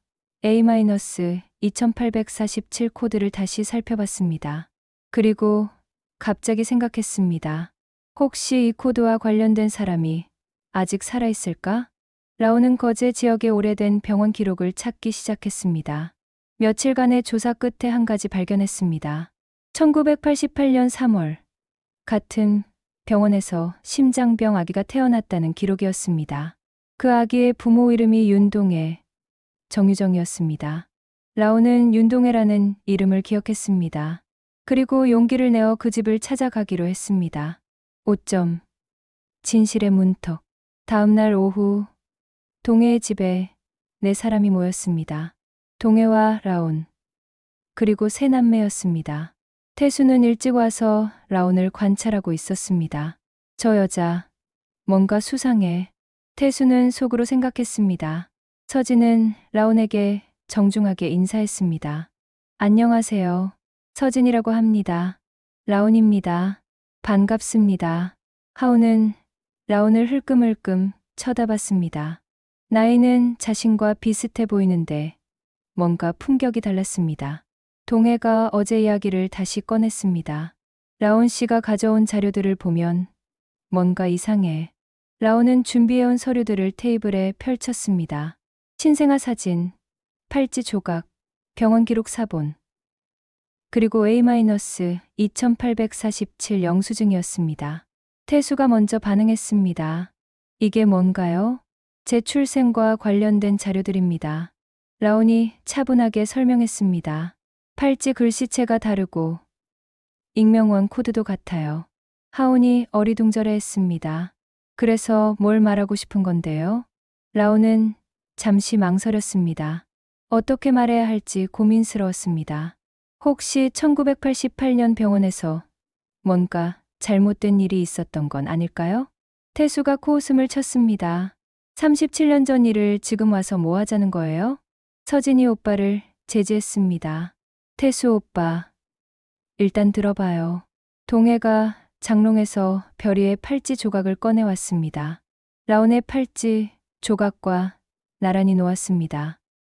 A-2847 코드를 다시 살펴봤습니다. 그리고 갑자기 생각했습니다. 혹시 이 코드와 관련된 사람이 아직 살아있을까? 라온은 거제 지역의 오래된 병원 기록을 찾기 시작했습니다. 며칠간의 조사 끝에 한 가지 발견했습니다. 1988년 3월, 같은 병원에서 심장병 아기가 태어났다는 기록이었습니다. 그 아기의 부모 이름이 윤동혜, 정유정이었습니다. 라온은 윤동혜라는 이름을 기억했습니다. 그리고 용기를 내어 그 집을 찾아가기로 했습니다. 5점. 진실의 문턱. 다음날 오후, 동혜의 집에 4사람이 모였습니다. 동혜와 라온, 그리고 세 남매였습니다. 태수는 일찍 와서 라온을 관찰하고 있었습니다. 저 여자, 뭔가 수상해. 태수는 속으로 생각했습니다. 서진은 라온에게 정중하게 인사했습니다. 안녕하세요. 서진이라고 합니다. 라온입니다. 반갑습니다. 하우는 라온을 흘끔흘끔 쳐다봤습니다. 나이는 자신과 비슷해 보이는데 뭔가 품격이 달랐습니다. 동해가 어제 이야기를 다시 꺼냈습니다. 라온 씨가 가져온 자료들을 보면 뭔가 이상해. 라온은 준비해온 서류들을 테이블에 펼쳤습니다. 신생아 사진, 팔찌 조각, 병원 기록 사본, 그리고 A-2847 영수증이었습니다. 태수가 먼저 반응했습니다. 이게 뭔가요? 제 출생과 관련된 자료들입니다. 라온이 차분하게 설명했습니다. 팔찌 글씨체가 다르고 익명원 코드도 같아요. 하온이 어리둥절해했습니다. 그래서 뭘 말하고 싶은 건데요? 라온은 잠시 망설였습니다. 어떻게 말해야 할지 고민스러웠습니다. 혹시 1988년 병원에서 뭔가 잘못된 일이 있었던 건 아닐까요? 태수가 코웃음을 쳤습니다. 37년 전 일을 지금 와서 뭐 하자는 거예요? 서진이 오빠를 제지했습니다. 태수 오빠, 일단 들어봐요. 동해가 장롱에서 별이의 팔찌 조각을 꺼내왔습니다. 라온의 팔찌 조각과 나란히 놓았습니다.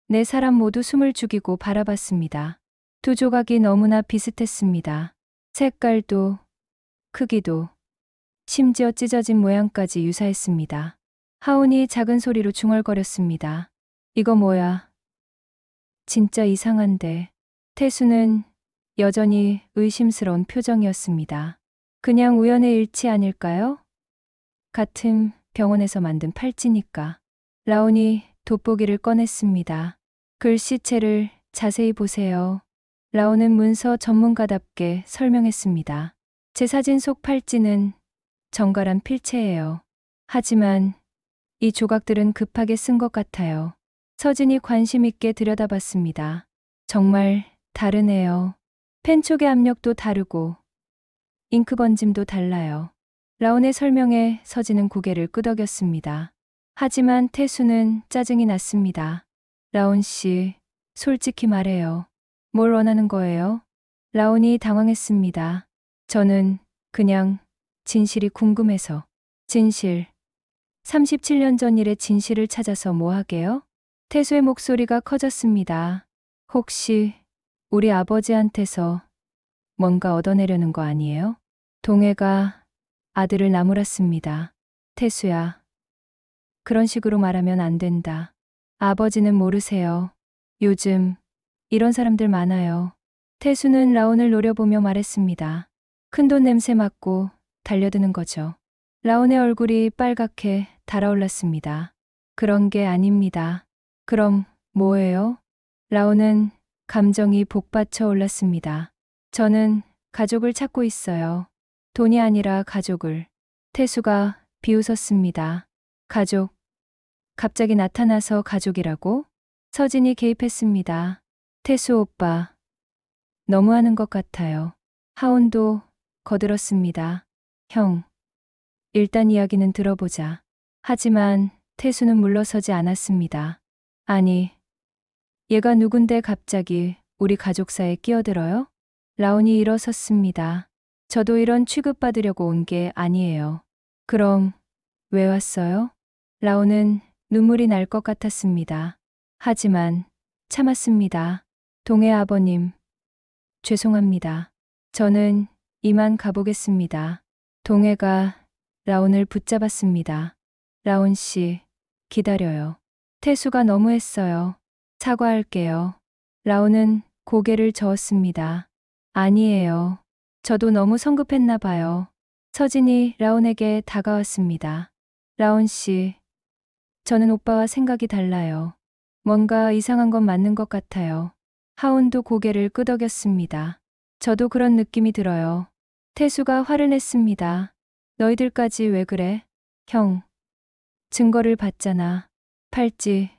4사람 모두 숨을 죽이고 바라봤습니다. 두 조각이 너무나 비슷했습니다. 색깔도, 크기도, 심지어 찢어진 모양까지 유사했습니다. 하온이 작은 소리로 중얼거렸습니다. 이거 뭐야? 진짜 이상한데. 태수는 여전히 의심스러운 표정이었습니다. 그냥 우연의 일치 아닐까요? 같은 병원에서 만든 팔찌니까. 라온이 돋보기를 꺼냈습니다. 글씨체를 자세히 보세요. 라온은 문서 전문가답게 설명했습니다. 제 사진 속 팔찌는 정갈한 필체예요. 하지만 이 조각들은 급하게 쓴 것 같아요. 서진이 관심 있게 들여다봤습니다. 정말 다르네요. 펜촉의 압력도 다르고 잉크 번짐도 달라요. 라온의 설명에 서진은 고개를 끄덕였습니다. 하지만 태수는 짜증이 났습니다. 라온 씨, 솔직히 말해요. 뭘 원하는 거예요? 라온이 당황했습니다. 저는 그냥 진실이 궁금해서. 진실. 37년 전 일의 진실을 찾아서 뭐 하게요? 태수의 목소리가 커졌습니다. 혹시 우리 아버지한테서 뭔가 얻어내려는 거 아니에요? 동해가 아들을 나무랐습니다. 태수야. 그런 식으로 말하면 안 된다. 아버지는 모르세요. 요즘 이런 사람들 많아요. 태수는 라온을 노려보며 말했습니다. 큰돈 냄새 맡고 달려드는 거죠. 라온의 얼굴이 빨갛게 달아올랐습니다. 그런 게 아닙니다. 그럼 뭐예요? 라온은 감정이 복받쳐 올랐습니다. 저는 가족을 찾고 있어요. 돈이 아니라 가족을. 태수가 비웃었습니다. 가족. 갑자기 나타나서 가족이라고? 서진이 개입했습니다. 태수 오빠. 너무하는 것 같아요. 하온도 거들었습니다. 형. 일단 이야기는 들어보자. 하지만 태수는 물러서지 않았습니다. 아니, 얘가 누군데 갑자기 우리 가족사에 끼어들어요? 라온이 일어섰습니다. 저도 이런 취급받으려고 온 게 아니에요. 그럼 왜 왔어요? 라온은 눈물이 날 것 같았습니다. 하지만 참았습니다. 동해 아버님, 죄송합니다. 저는 이만 가보겠습니다. 동해가 라온을 붙잡았습니다. 라온 씨, 기다려요. 태수가 너무했어요. 사과할게요. 라온은 고개를 저었습니다. 아니에요. 저도 너무 성급했나 봐요. 서진이 라온에게 다가왔습니다. 라온 씨, 저는 오빠와 생각이 달라요. 뭔가 이상한 건 맞는 것 같아요. 하온도 고개를 끄덕였습니다. 저도 그런 느낌이 들어요. 태수가 화를 냈습니다. 너희들까지 왜 그래? 형, 증거를 봤잖아. 팔찌,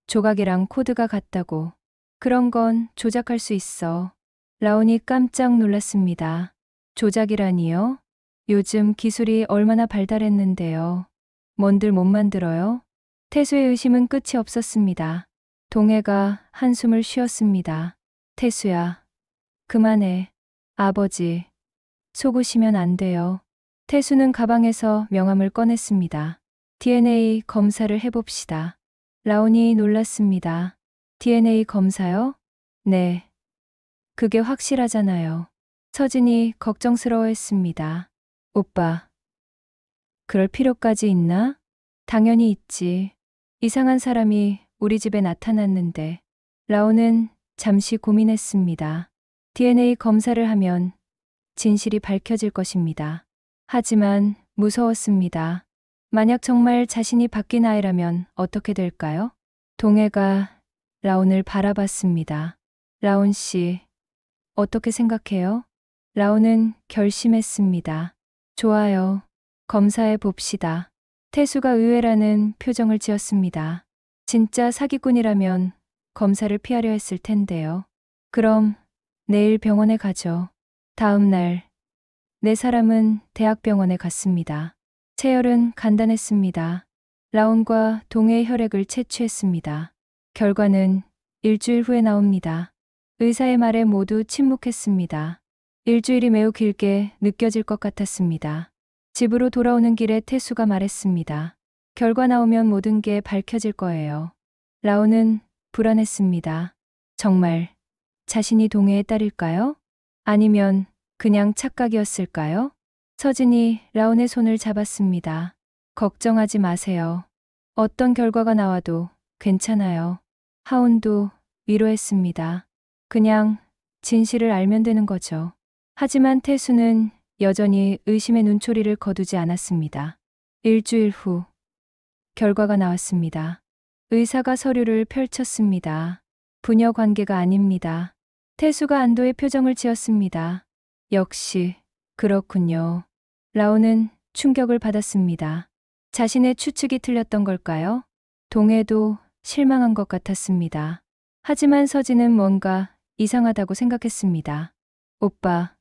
조각이랑 코드가 같다고. 그런 건 조작할 수 있어. 라온이 깜짝 놀랐습니다. 조작이라니요? 요즘 기술이 얼마나 발달했는데요. 뭔들 못 만들어요? 태수의 의심은 끝이 없었습니다. 동해가 한숨을 쉬었습니다. 태수야, 그만해. 아버지, 속으시면 안 돼요. 태수는 가방에서 명함을 꺼냈습니다. DNA 검사를 해봅시다. 라온이 놀랐습니다. DNA 검사요? 네. 그게 확실하잖아요. 서진이 걱정스러워했습니다. 오빠, 그럴 필요까지 있나? 당연히 있지. 이상한 사람이 우리 집에 나타났는데. 라온은 잠시 고민했습니다. DNA 검사를 하면 진실이 밝혀질 것입니다. 하지만 무서웠습니다. 만약 정말 자신이 바뀐 아이라면 어떻게 될까요? 동해가 라온을 바라봤습니다. 라온 씨, 어떻게 생각해요? 라온은 결심했습니다. 좋아요. 검사해 봅시다. 태수가 의외라는 표정을 지었습니다. 진짜 사기꾼이라면 검사를 피하려 했을 텐데요. 그럼 내일 병원에 가죠. 다음 날, 네 사람은 대학병원에 갔습니다. 체열은 간단했습니다. 라온과 동해의 혈액을 채취했습니다. 결과는 일주일 후에 나옵니다. 의사의 말에 모두 침묵했습니다. 일주일이 매우 길게 느껴질 것 같았습니다. 집으로 돌아오는 길에 태수가 말했습니다. 결과 나오면 모든 게 밝혀질 거예요. 라온은 불안했습니다. 정말 자신이 동해의 딸일까요? 아니면 그냥 착각이었을까요? 서진이 라온의 손을 잡았습니다. 걱정하지 마세요. 어떤 결과가 나와도 괜찮아요. 하온도 위로했습니다. 그냥 진실을 알면 되는 거죠. 하지만 태수는 여전히 의심의 눈초리를 거두지 않았습니다. 일주일 후 결과가 나왔습니다. 의사가 서류를 펼쳤습니다. 부녀 관계가 아닙니다. 태수가 안도의 표정을 지었습니다. 역시 그렇군요. 라온은 충격을 받았습니다. 자신의 추측이 틀렸던 걸까요? 동해도 실망한 것 같았습니다. 하지만 서진은 뭔가 이상하다고 생각했습니다. 오빠,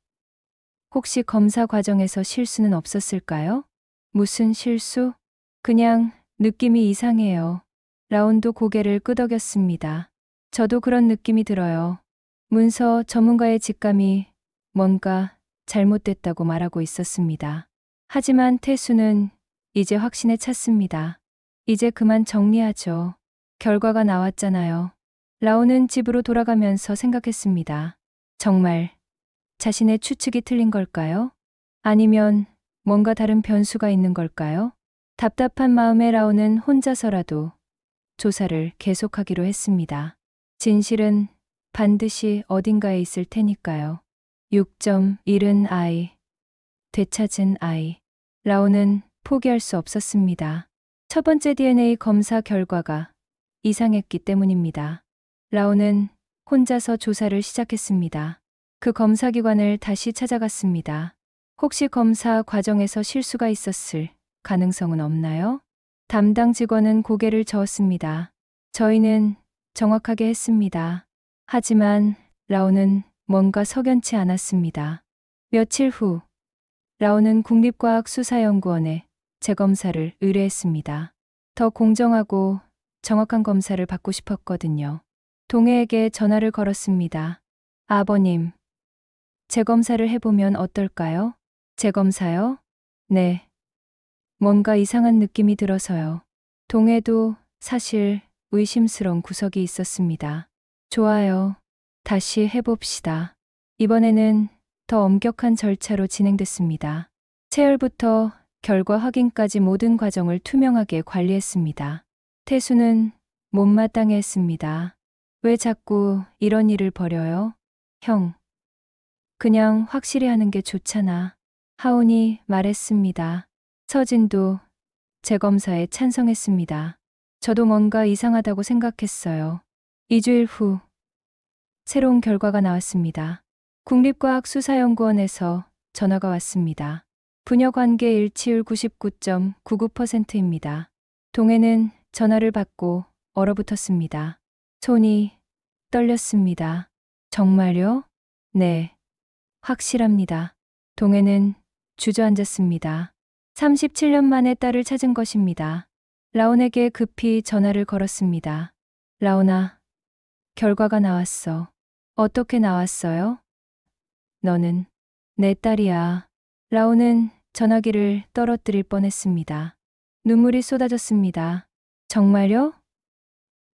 혹시 검사 과정에서 실수는 없었을까요? 무슨 실수? 그냥 느낌이 이상해요. 라온도 고개를 끄덕였습니다. 저도 그런 느낌이 들어요. 문서 전문가의 직감이 뭔가 잘못됐다고 말하고 있었습니다. 하지만 태수는 이제 확신에 찼습니다. 이제 그만 정리하죠. 결과가 나왔잖아요. 라온은 집으로 돌아가면서 생각했습니다. 정말 자신의 추측이 틀린 걸까요? 아니면 뭔가 다른 변수가 있는 걸까요? 답답한 마음에 라온은 혼자서라도 조사를 계속하기로 했습니다. 진실은 반드시 어딘가에 있을 테니까요. 6점 잃은 아이, 되찾은 아이. 라온은 포기할 수 없었습니다. 첫 번째 DNA 검사 결과가 이상했기 때문입니다. 라온은 혼자서 조사를 시작했습니다. 그 검사기관을 다시 찾아갔습니다. 혹시 검사 과정에서 실수가 있었을 가능성은 없나요? 담당 직원은 고개를 저었습니다. 저희는 정확하게 했습니다. 하지만 라온은 뭔가 석연치 않았습니다. 며칠 후 라온은 국립과학수사연구원에 재검사를 의뢰했습니다. 더 공정하고 정확한 검사를 받고 싶었거든요. 동해에게 전화를 걸었습니다. 아버님, 재검사를 해보면 어떨까요? 재검사요? 네. 뭔가 이상한 느낌이 들어서요. 동해도 사실 의심스러운 구석이 있었습니다. 좋아요. 다시 해봅시다. 이번에는 더 엄격한 절차로 진행됐습니다. 체열부터 결과 확인까지 모든 과정을 투명하게 관리했습니다. 태수는 못마땅해했습니다. 왜 자꾸 이런 일을 벌여요? 형, 그냥 확실히 하는 게 좋잖아. 하온이 말했습니다. 서진도 재검사에 찬성했습니다. 저도 뭔가 이상하다고 생각했어요. 2주일 후 새로운 결과가 나왔습니다. 국립과학수사연구원에서 전화가 왔습니다. 부녀관계 일치율 99.99%입니다. 동해는 전화를 받고 얼어붙었습니다. 손이 떨렸습니다. 정말요? 네, 확실합니다. 동해는 주저앉았습니다. 37년 만에 딸을 찾은 것입니다. 라온에게 급히 전화를 걸었습니다. 라온아, 결과가 나왔어. 어떻게 나왔어요? 너는 내 딸이야. 라온은 전화기를 떨어뜨릴 뻔했습니다. 눈물이 쏟아졌습니다. 정말요?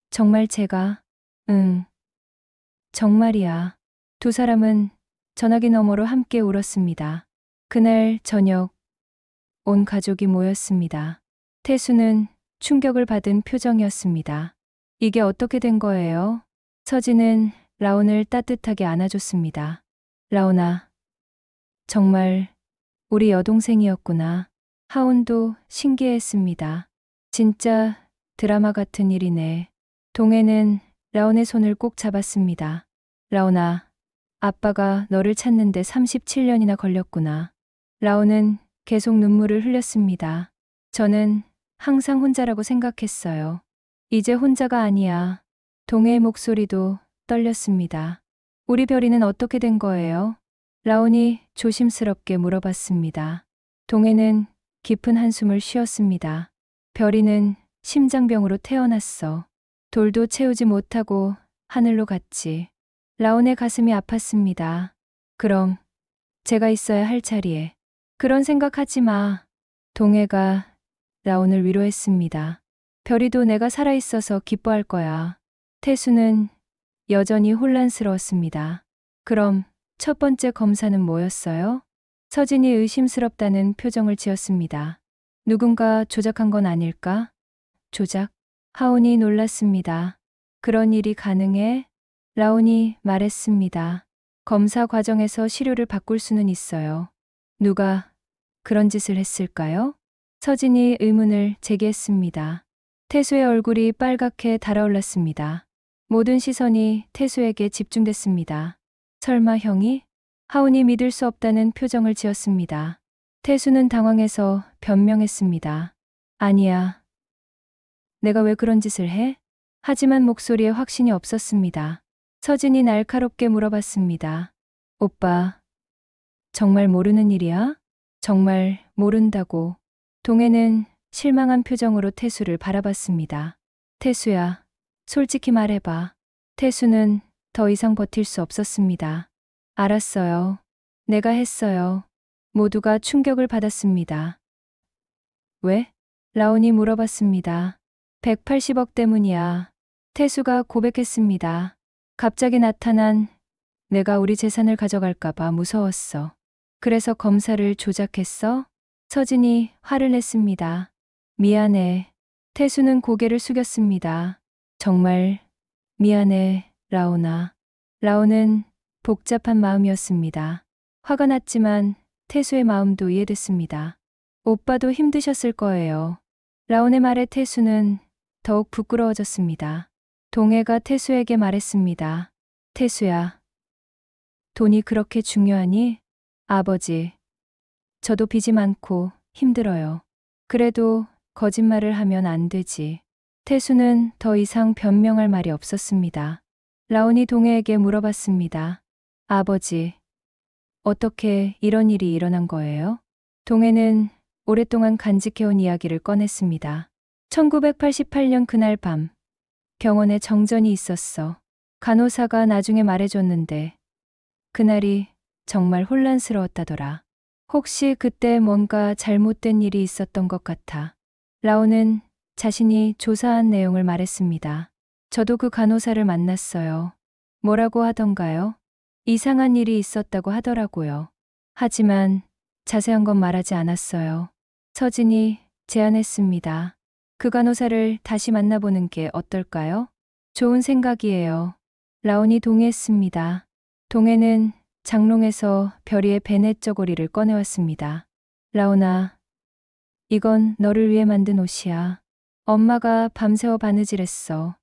정말 제가? 응, 정말이야. 두 사람은 전화기 너머로 함께 울었습니다. 그날 저녁 온 가족이 모였습니다. 태수는 충격을 받은 표정이었습니다. 이게 어떻게 된 거예요? 서진은 라온을 따뜻하게 안아줬습니다. 라온아, 정말 우리 여동생이었구나. 하온도 신기해했습니다. 진짜 드라마 같은 일이네. 동해는 라온의 손을 꼭 잡았습니다. 라온아, 아빠가 너를 찾는데 37년이나 걸렸구나. 라온은 계속 눈물을 흘렸습니다. 저는 항상 혼자라고 생각했어요. 이제 혼자가 아니야. 동해의 목소리도 떨렸습니다. 우리 별이는 어떻게 된 거예요? 라온이 조심스럽게 물어봤습니다. 동해는 깊은 한숨을 쉬었습니다. 별이는 심장병으로 태어났어. 돌도 채우지 못하고 하늘로 갔지. 라온의 가슴이 아팠습니다. 그럼 제가 있어야 할 자리에. 그런 생각하지 마. 동해가 라온을 위로했습니다. 별이도 내가 살아있어서 기뻐할 거야. 태수는 여전히 혼란스러웠습니다. 그럼 첫 번째 검사는 뭐였어요? 서진이 의심스럽다는 표정을 지었습니다. 누군가 조작한 건 아닐까? 조작? 하온이 놀랐습니다. 그런 일이 가능해? 라온이 말했습니다. 검사 과정에서 시료를 바꿀 수는 있어요. 누가 그런 짓을 했을까요? 서진이 의문을 제기했습니다. 태수의 얼굴이 빨갛게 달아올랐습니다. 모든 시선이 태수에게 집중됐습니다. 설마 형이? 하운이 믿을 수 없다는 표정을 지었습니다. 태수는 당황해서 변명했습니다. 아니야. 내가 왜 그런 짓을 해? 하지만 목소리에 확신이 없었습니다. 서진이 날카롭게 물어봤습니다. 오빠, 정말 모르는 일이야? 정말 모른다고. 동해는 실망한 표정으로 태수를 바라봤습니다. 태수야, 솔직히 말해봐. 태수는 더 이상 버틸 수 없었습니다. 알았어요. 내가 했어요. 모두가 충격을 받았습니다. 왜? 라온이 물어봤습니다. 180억 때문이야. 태수가 고백했습니다. 갑자기 나타난 내가 우리 재산을 가져갈까봐 무서웠어. 그래서 검사를 조작했어? 서진이 화를 냈습니다. 미안해. 태수는 고개를 숙였습니다. 정말 미안해, 라온아. 라온은 복잡한 마음이었습니다. 화가 났지만 태수의 마음도 이해됐습니다. 오빠도 힘드셨을 거예요. 라온의 말에 태수는 더욱 부끄러워졌습니다. 동해가 태수에게 말했습니다. 태수야, 돈이 그렇게 중요하니? 아버지, 저도 빚이 많고 힘들어요. 그래도 거짓말을 하면 안 되지. 태수는 더 이상 변명할 말이 없었습니다. 라온이 동해에게 물어봤습니다. 아버지, 어떻게 이런 일이 일어난 거예요? 동해는 오랫동안 간직해온 이야기를 꺼냈습니다. 1988년 그날 밤, 병원에 정전이 있었어. 간호사가 나중에 말해줬는데, 그날이 정말 혼란스러웠다더라. 혹시 그때 뭔가 잘못된 일이 있었던 것 같아. 라온은 자신이 조사한 내용을 말했습니다. 저도 그 간호사를 만났어요. 뭐라고 하던가요? 이상한 일이 있었다고 하더라고요. 하지만 자세한 건 말하지 않았어요. 서진이 제안했습니다. 그 간호사를 다시 만나보는 게 어떨까요? 좋은 생각이에요. 라온이 동의했습니다. 동해는 장롱에서 별이의 베넷 저고리를 꺼내왔습니다. 라온아, 이건 너를 위해 만든 옷이야. 엄마가 밤새워 바느질했어.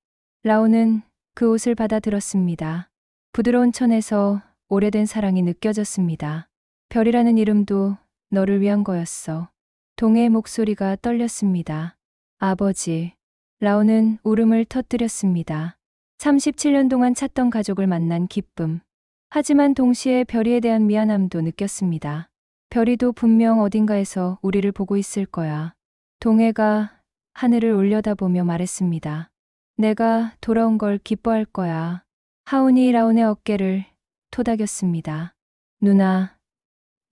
라온은 그 옷을 받아 들었습니다. 부드러운 천에서 오래된 사랑이 느껴졌습니다. 별이라는 이름도 너를 위한 거였어. 동해의 목소리가 떨렸습니다. 아버지. 라온은 울음을 터뜨렸습니다. 37년 동안 찾던 가족을 만난 기쁨. 하지만 동시에 별이에 대한 미안함도 느꼈습니다. 별이도 분명 어딘가에서 우리를 보고 있을 거야. 동해가 하늘을 올려다보며 말했습니다. 내가 돌아온 걸 기뻐할 거야. 하운이 라온의 어깨를 토닥였습니다. 누나,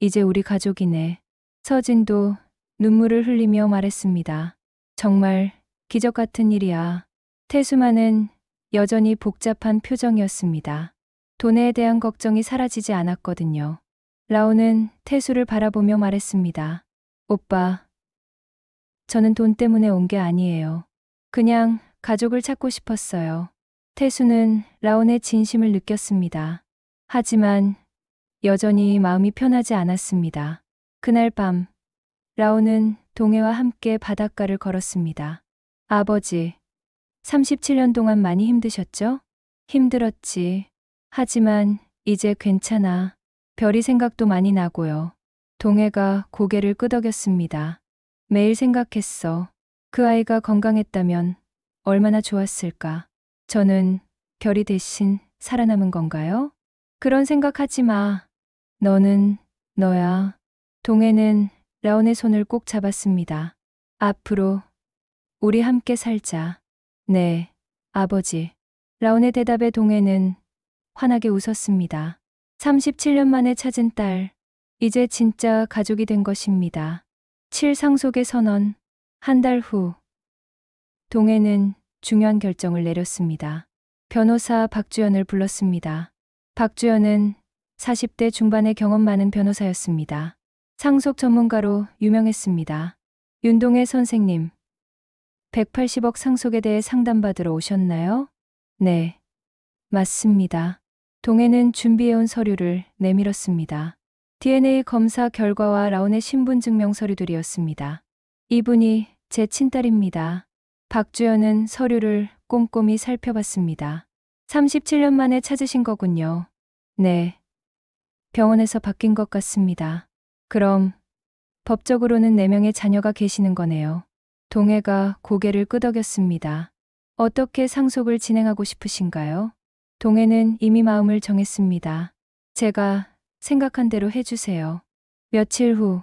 이제 우리 가족이네. 서진도 눈물을 흘리며 말했습니다. 정말 기적 같은 일이야. 태수만은 여전히 복잡한 표정이었습니다. 돈에 대한 걱정이 사라지지 않았거든요. 라온은 태수를 바라보며 말했습니다. 오빠, 저는 돈 때문에 온 게 아니에요. 그냥 가족을 찾고 싶었어요. 태수는 라온의 진심을 느꼈습니다. 하지만 여전히 마음이 편하지 않았습니다. 그날 밤, 라온은 동해와 함께 바닷가를 걸었습니다. 아버지, 37년 동안 많이 힘드셨죠? 힘들었지. 하지만 이제 괜찮아. 별이 생각도 많이 나고요. 동해가 고개를 끄덕였습니다. 매일 생각했어. 그 아이가 건강했다면 얼마나 좋았을까. 저는 별이 대신 살아남은 건가요? 그런 생각하지 마. 너는 너야. 동해는 라온의 손을 꼭 잡았습니다. 앞으로 우리 함께 살자. 네, 아버지. 라온의 대답에 동해는 환하게 웃었습니다. 37년 만에 찾은 딸. 이제 진짜 가족이 된 것입니다. 7상속의 선언. 한 달 후. 동해는 중요한 결정을 내렸습니다. 변호사 박주연을 불렀습니다. 박주연은 40대 중반의 경험 많은 변호사였습니다. 상속 전문가로 유명했습니다. 윤동혜 선생님, 180억 상속에 대해 상담받으러 오셨나요? 네, 맞습니다. 동해는 준비해온 서류를 내밀었습니다. DNA 검사 결과와 라온의 신분증명 서류들이었습니다. 이분이 제 친딸입니다. 박주연은 서류를 꼼꼼히 살펴봤습니다. 37년 만에 찾으신 거군요. 네. 병원에서 바뀐 것 같습니다. 그럼 법적으로는 4명의 자녀가 계시는 거네요. 동해가 고개를 끄덕였습니다. 어떻게 상속을 진행하고 싶으신가요? 동해는 이미 마음을 정했습니다. 제가 생각한 대로 해주세요. 며칠 후,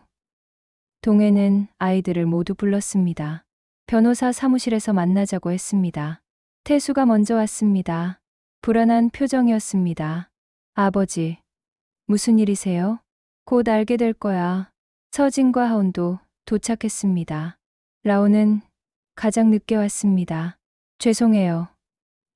동해는 아이들을 모두 불렀습니다. 변호사 사무실에서 만나자고 했습니다. 태수가 먼저 왔습니다. 불안한 표정이었습니다. 아버지, 무슨 일이세요? 곧 알게 될 거야. 서진과 하온도 도착했습니다. 라온은 가장 늦게 왔습니다. 죄송해요.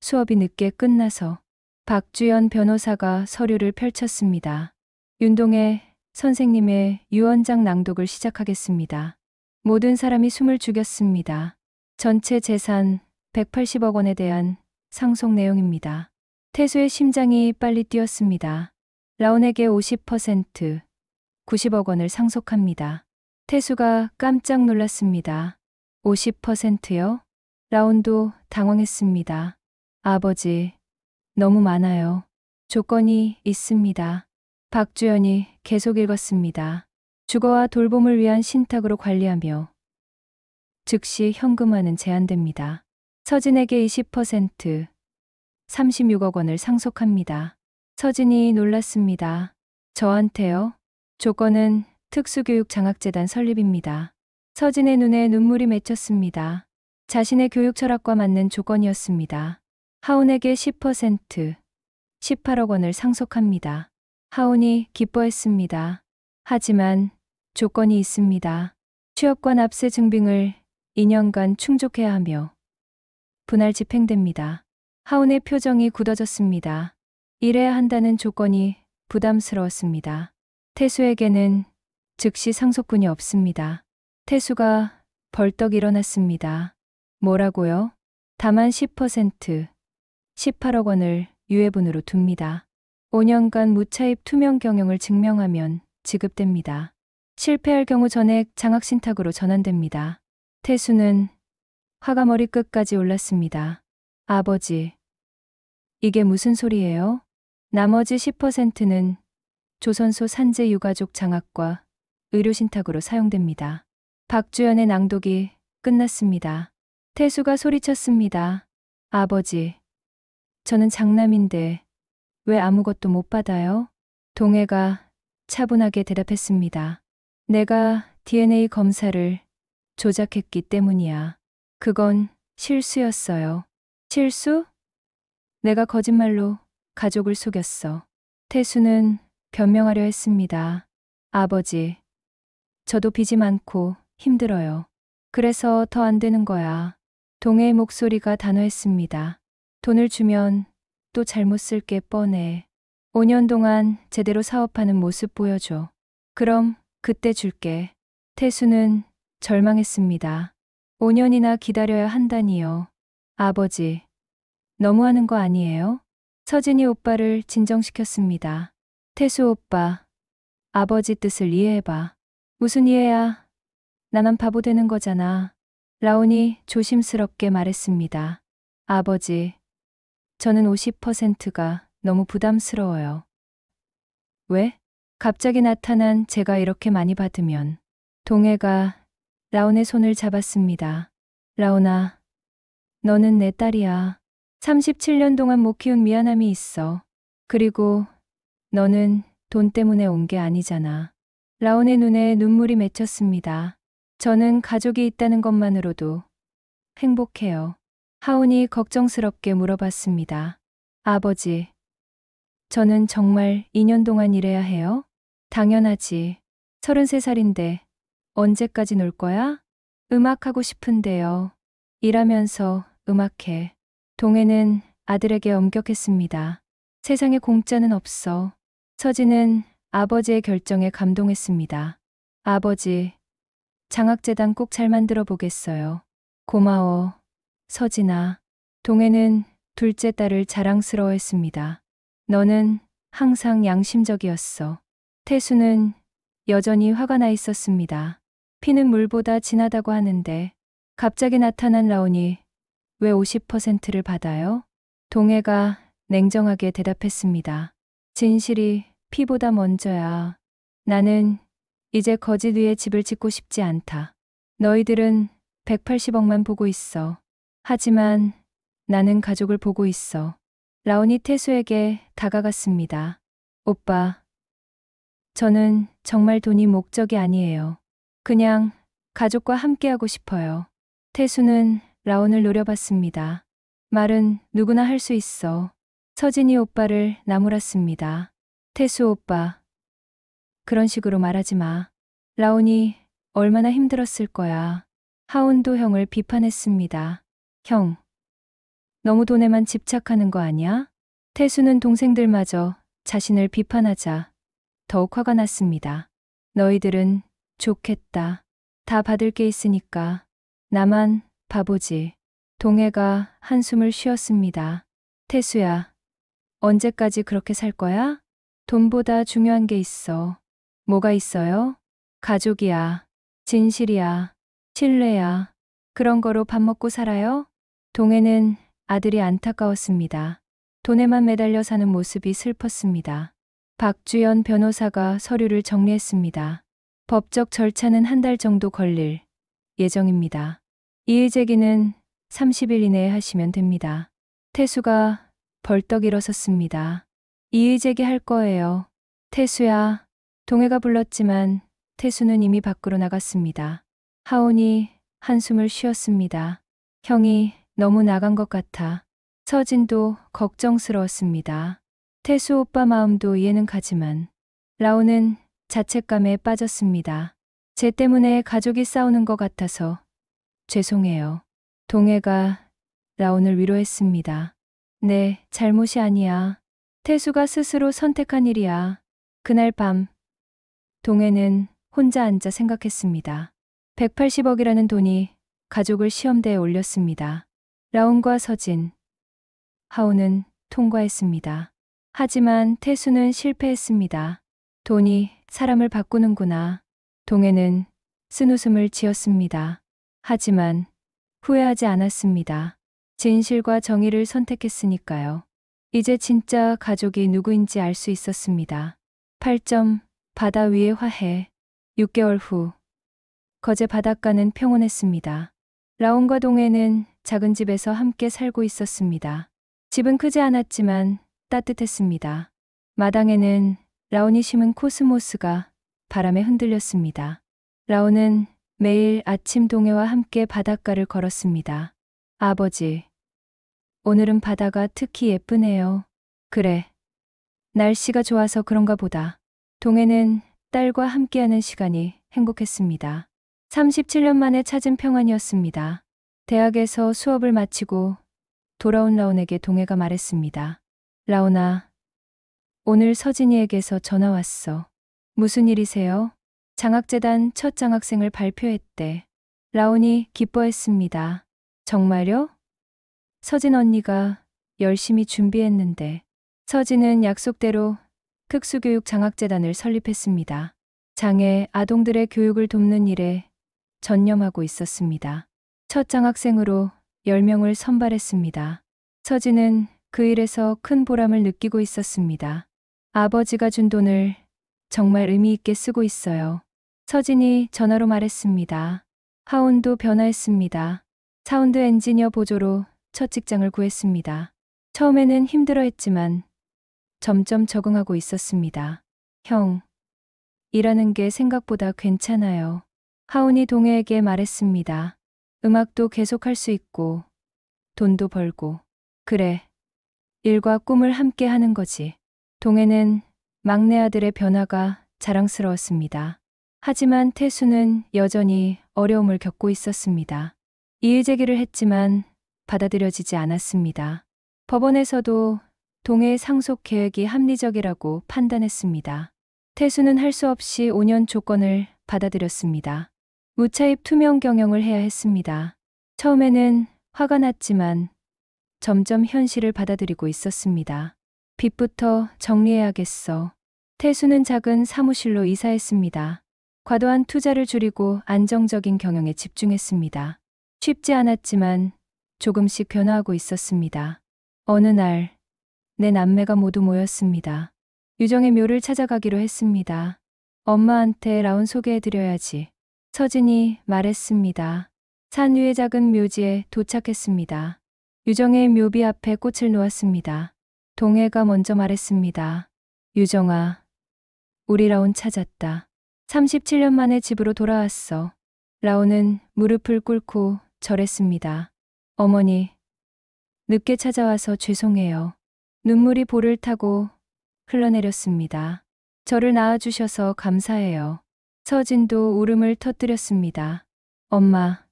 수업이 늦게 끝나서. 박주연 변호사가 서류를 펼쳤습니다. 윤동혜 선생님의 유언장 낭독을 시작하겠습니다. 모든 사람이 숨을 죽였습니다. 전체 재산 180억 원에 대한 상속 내용입니다. 태수의 심장이 빨리 뛰었습니다. 라온에게 50%, 90억 원을 상속합니다. 태수가 깜짝 놀랐습니다. 50%요? 라온도 당황했습니다. 아버지, 너무 많아요. 조건이 있습니다. 박주연이 계속 읽었습니다. 주거와 돌봄을 위한 신탁으로 관리하며 즉시 현금화는 제한됩니다. 서진에게 20%, 36억 원을 상속합니다. 서진이 놀랐습니다. 저한테요? 조건은 특수교육장학재단 설립입니다. 서진의 눈에 눈물이 맺혔습니다. 자신의 교육 철학과 맞는 조건이었습니다. 하온에게 10%, 18억 원을 상속합니다. 하온이 기뻐했습니다. 하지만 조건이 있습니다. 취업과 납세 증빙을 2년간 충족해야 하며 분할 집행됩니다. 하온의 표정이 굳어졌습니다. 이래야 한다는 조건이 부담스러웠습니다. 태수에게는 즉시 상속분이 없습니다. 태수가 벌떡 일어났습니다. 뭐라고요? 다만 10%, 18억 원을 유예분으로 둡니다. 5년간 무차입 투명 경영을 증명하면 지급됩니다. 실패할 경우 전액 장학신탁으로 전환됩니다. 태수는 화가 머리끝까지 올랐습니다. 아버지, 이게 무슨 소리예요? 나머지 10%는 조선소 산재 유가족 장학과 의료신탁으로 사용됩니다. 박주연의 낭독이 끝났습니다. 태수가 소리쳤습니다. 아버지, 저는 장남인데 왜 아무것도 못 받아요? 동해가 차분하게 대답했습니다. 내가 DNA 검사를 조작했기 때문이야. 그건 실수였어요. 실수? 내가 거짓말로 가족을 속였어. 태수는 변명하려 했습니다. 아버지, 저도 빚이 많고 힘들어요. 그래서 더 안 되는 거야. 동해의 목소리가 단호했습니다. 돈을 주면 또 잘못 쓸게 뻔해. 5년 동안 제대로 사업하는 모습 보여줘. 그럼 그때 줄게. 태수는 절망했습니다. 5년이나 기다려야 한다니요. 아버지, 너무하는 거 아니에요? 서진이 오빠를 진정시켰습니다. 태수 오빠, 아버지 뜻을 이해해봐. 무슨 이해야? 나만 바보 되는 거잖아. 라온이 조심스럽게 말했습니다. 아버지, 저는 50%가 너무 부담스러워요. 왜? 갑자기 나타난 제가 이렇게 많이 받으면. 동해가 라온의 손을 잡았습니다. 라온아, 너는 내 딸이야. 37년 동안 못 키운 미안함이 있어. 그리고 너는 돈 때문에 온 게 아니잖아. 라온의 눈에 눈물이 맺혔습니다. 저는 가족이 있다는 것만으로도 행복해요. 하온이 걱정스럽게 물어봤습니다. 아버지, 저는 정말 2년 동안 일해야 해요? 당연하지. 33살인데 언제까지 놀 거야? 음악하고 싶은데요. 일하면서 음악해. 동해는 아들에게 엄격했습니다. 세상에 공짜는 없어. 서진은 아버지의 결정에 감동했습니다. 아버지, 장학재단 꼭 잘 만들어 보겠어요. 고마워, 서진아. 동해는 둘째 딸을 자랑스러워했습니다. 너는 항상 양심적이었어. 태수는 여전히 화가 나 있었습니다. 피는 물보다 진하다고 하는데 갑자기 나타난 라온이 왜 50%를 받아요? 동해가 냉정하게 대답했습니다. 진실이 피보다 먼저야. 나는 이제 거짓 위에 집을 짓고 싶지 않다. 너희들은 180억만 보고 있어. 하지만 나는 가족을 보고 있어. 라온이 태수에게 다가갔습니다. 오빠, 저는 정말 돈이 목적이 아니에요. 그냥 가족과 함께하고 싶어요. 태수는 라온을 노려봤습니다. 말은 누구나 할 수 있어. 서진이 오빠를 나무랐습니다. 태수 오빠, 그런 식으로 말하지 마. 라온이 얼마나 힘들었을 거야. 하온도 형을 비판했습니다. 형, 너무 돈에만 집착하는 거 아니야? 태수는 동생들마저 자신을 비판하자 더욱 화가 났습니다. 너희들은 좋겠다. 다 받을 게 있으니까. 나만 바보지. 동해가 한숨을 쉬었습니다. 태수야, 언제까지 그렇게 살 거야? 돈보다 중요한 게 있어. 뭐가 있어요? 가족이야. 진실이야. 신뢰야. 그런 거로 밥 먹고 살아요? 동해는 아들이 안타까웠습니다. 돈에만 매달려 사는 모습이 슬펐습니다. 박주연 변호사가 서류를 정리했습니다. 법적 절차는 한 달 정도 걸릴 예정입니다. 이의 제기는 30일 이내에 하시면 됩니다. 태수가 벌떡 일어섰습니다. 이의 제기할 거예요. 태수야. 동해가 불렀지만 태수는 이미 밖으로 나갔습니다. 하온이 한숨을 쉬었습니다. 형이 너무 나간 것 같아. 서진도 걱정스러웠습니다. 태수 오빠 마음도 이해는 가지만 라온은 자책감에 빠졌습니다. 쟤 때문에 가족이 싸우는 것 같아서 죄송해요. 동해가 라온을 위로했습니다. 네, 잘못이 아니야. 태수가 스스로 선택한 일이야. 그날 밤 동해는 혼자 앉아 생각했습니다. 180억이라는 돈이 가족을 시험대에 올렸습니다. 라온과 서진, 하온은 통과했습니다. 하지만 태수는 실패했습니다. 돈이 사람을 바꾸는구나. 동해는 쓴웃음을 지었습니다. 하지만 후회하지 않았습니다. 진실과 정의를 선택했으니까요. 이제 진짜 가족이 누구인지 알 수 있었습니다. 8점 바다 위의 화해. 6개월 후 거제 바닷가는 평온했습니다. 라온과 동해는 작은 집에서 함께 살고 있었습니다. 집은 크지 않았지만 따뜻했습니다. 마당에는 라온이 심은 코스모스가 바람에 흔들렸습니다. 라온은 매일 아침 동해와 함께 바닷가를 걸었습니다. 아버지, 오늘은 바다가 특히 예쁘네요. 그래. 날씨가 좋아서 그런가 보다. 동해는 딸과 함께하는 시간이 행복했습니다. 37년 만에 찾은 평안이었습니다. 대학에서 수업을 마치고 돌아온 라온에게 동해가 말했습니다. 라온아, 오늘 서진이에게서 전화 왔어. 무슨 일이세요? 장학재단 첫 장학생을 발표했대. 라온이 기뻐했습니다. 정말요? 서진 언니가 열심히 준비했는데. 서진은 약속대로 특수교육 장학재단을 설립했습니다. 장애 아동들의 교육을 돕는 일에 전념하고 있었습니다. 첫 장학생으로 10명을 선발했습니다. 서진은 그 일에서 큰 보람을 느끼고 있었습니다. 아버지가 준 돈을 정말 의미 있게 쓰고 있어요. 서진이 전화로 말했습니다. 하온도 변화했습니다. 사운드 엔지니어 보조로 첫 직장을 구했습니다. 처음에는 힘들어했지만 점점 적응하고 있었습니다. 형, 일하는 게 생각보다 괜찮아요. 하온이 동해에게 말했습니다. 음악도 계속할 수 있고 돈도 벌고. 그래, 일과 꿈을 함께 하는 거지. 동해는 막내 아들의 변화가 자랑스러웠습니다. 하지만 태수는 여전히 어려움을 겪고 있었습니다. 이의 제기를 했지만 받아들여지지 않았습니다. 법원에서도 동해의 상속 계획이 합리적이라고 판단했습니다. 태수는 할 수 없이 5년 조건을 받아들였습니다. 무차입 투명 경영을 해야 했습니다. 처음에는 화가 났지만 점점 현실을 받아들이고 있었습니다. 빚부터 정리해야겠어. 태수는 작은 사무실로 이사했습니다. 과도한 투자를 줄이고 안정적인 경영에 집중했습니다. 쉽지 않았지만 조금씩 변화하고 있었습니다. 어느 날, 내 남매가 모두 모였습니다. 유정의 묘를 찾아가기로 했습니다. 엄마한테 라운 소개해드려야지. 서진이 말했습니다. 산 위의 작은 묘지에 도착했습니다. 유정의 묘비 앞에 꽃을 놓았습니다. 동해가 먼저 말했습니다. 유정아, 우리 라온 찾았다. 37년 만에 집으로 돌아왔어. 라온은 무릎을 꿇고 절했습니다. 어머니, 늦게 찾아와서 죄송해요. 눈물이 볼을 타고 흘러내렸습니다. 저를 낳아주셔서 감사해요. 서진도 울음을 터뜨렸습니다. 엄마,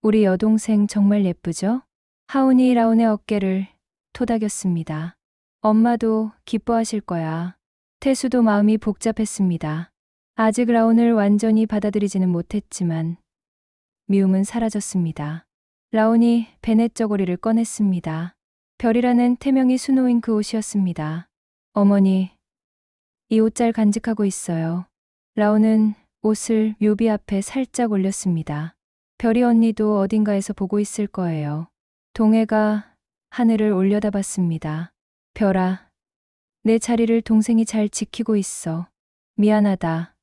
우리 여동생 정말 예쁘죠? 하운이 라온의 어깨를 토닥였습니다. 엄마도 기뻐하실 거야. 태수도 마음이 복잡했습니다. 아직 라온을 완전히 받아들이지는 못했지만 미움은 사라졌습니다. 라온이 베넷 저고리를 꺼냈습니다. 별이라는 태명이 수놓인 그 옷이었습니다. 어머니, 이 옷 잘 간직하고 있어요. 라온은 옷을 묘비 앞에 살짝 올렸습니다. 별이 언니도 어딘가에서 보고 있을 거예요. 동해가 하늘을 올려다봤습니다. 별아, 내 자리를 동생이 잘 지키고 있어. 미안하다.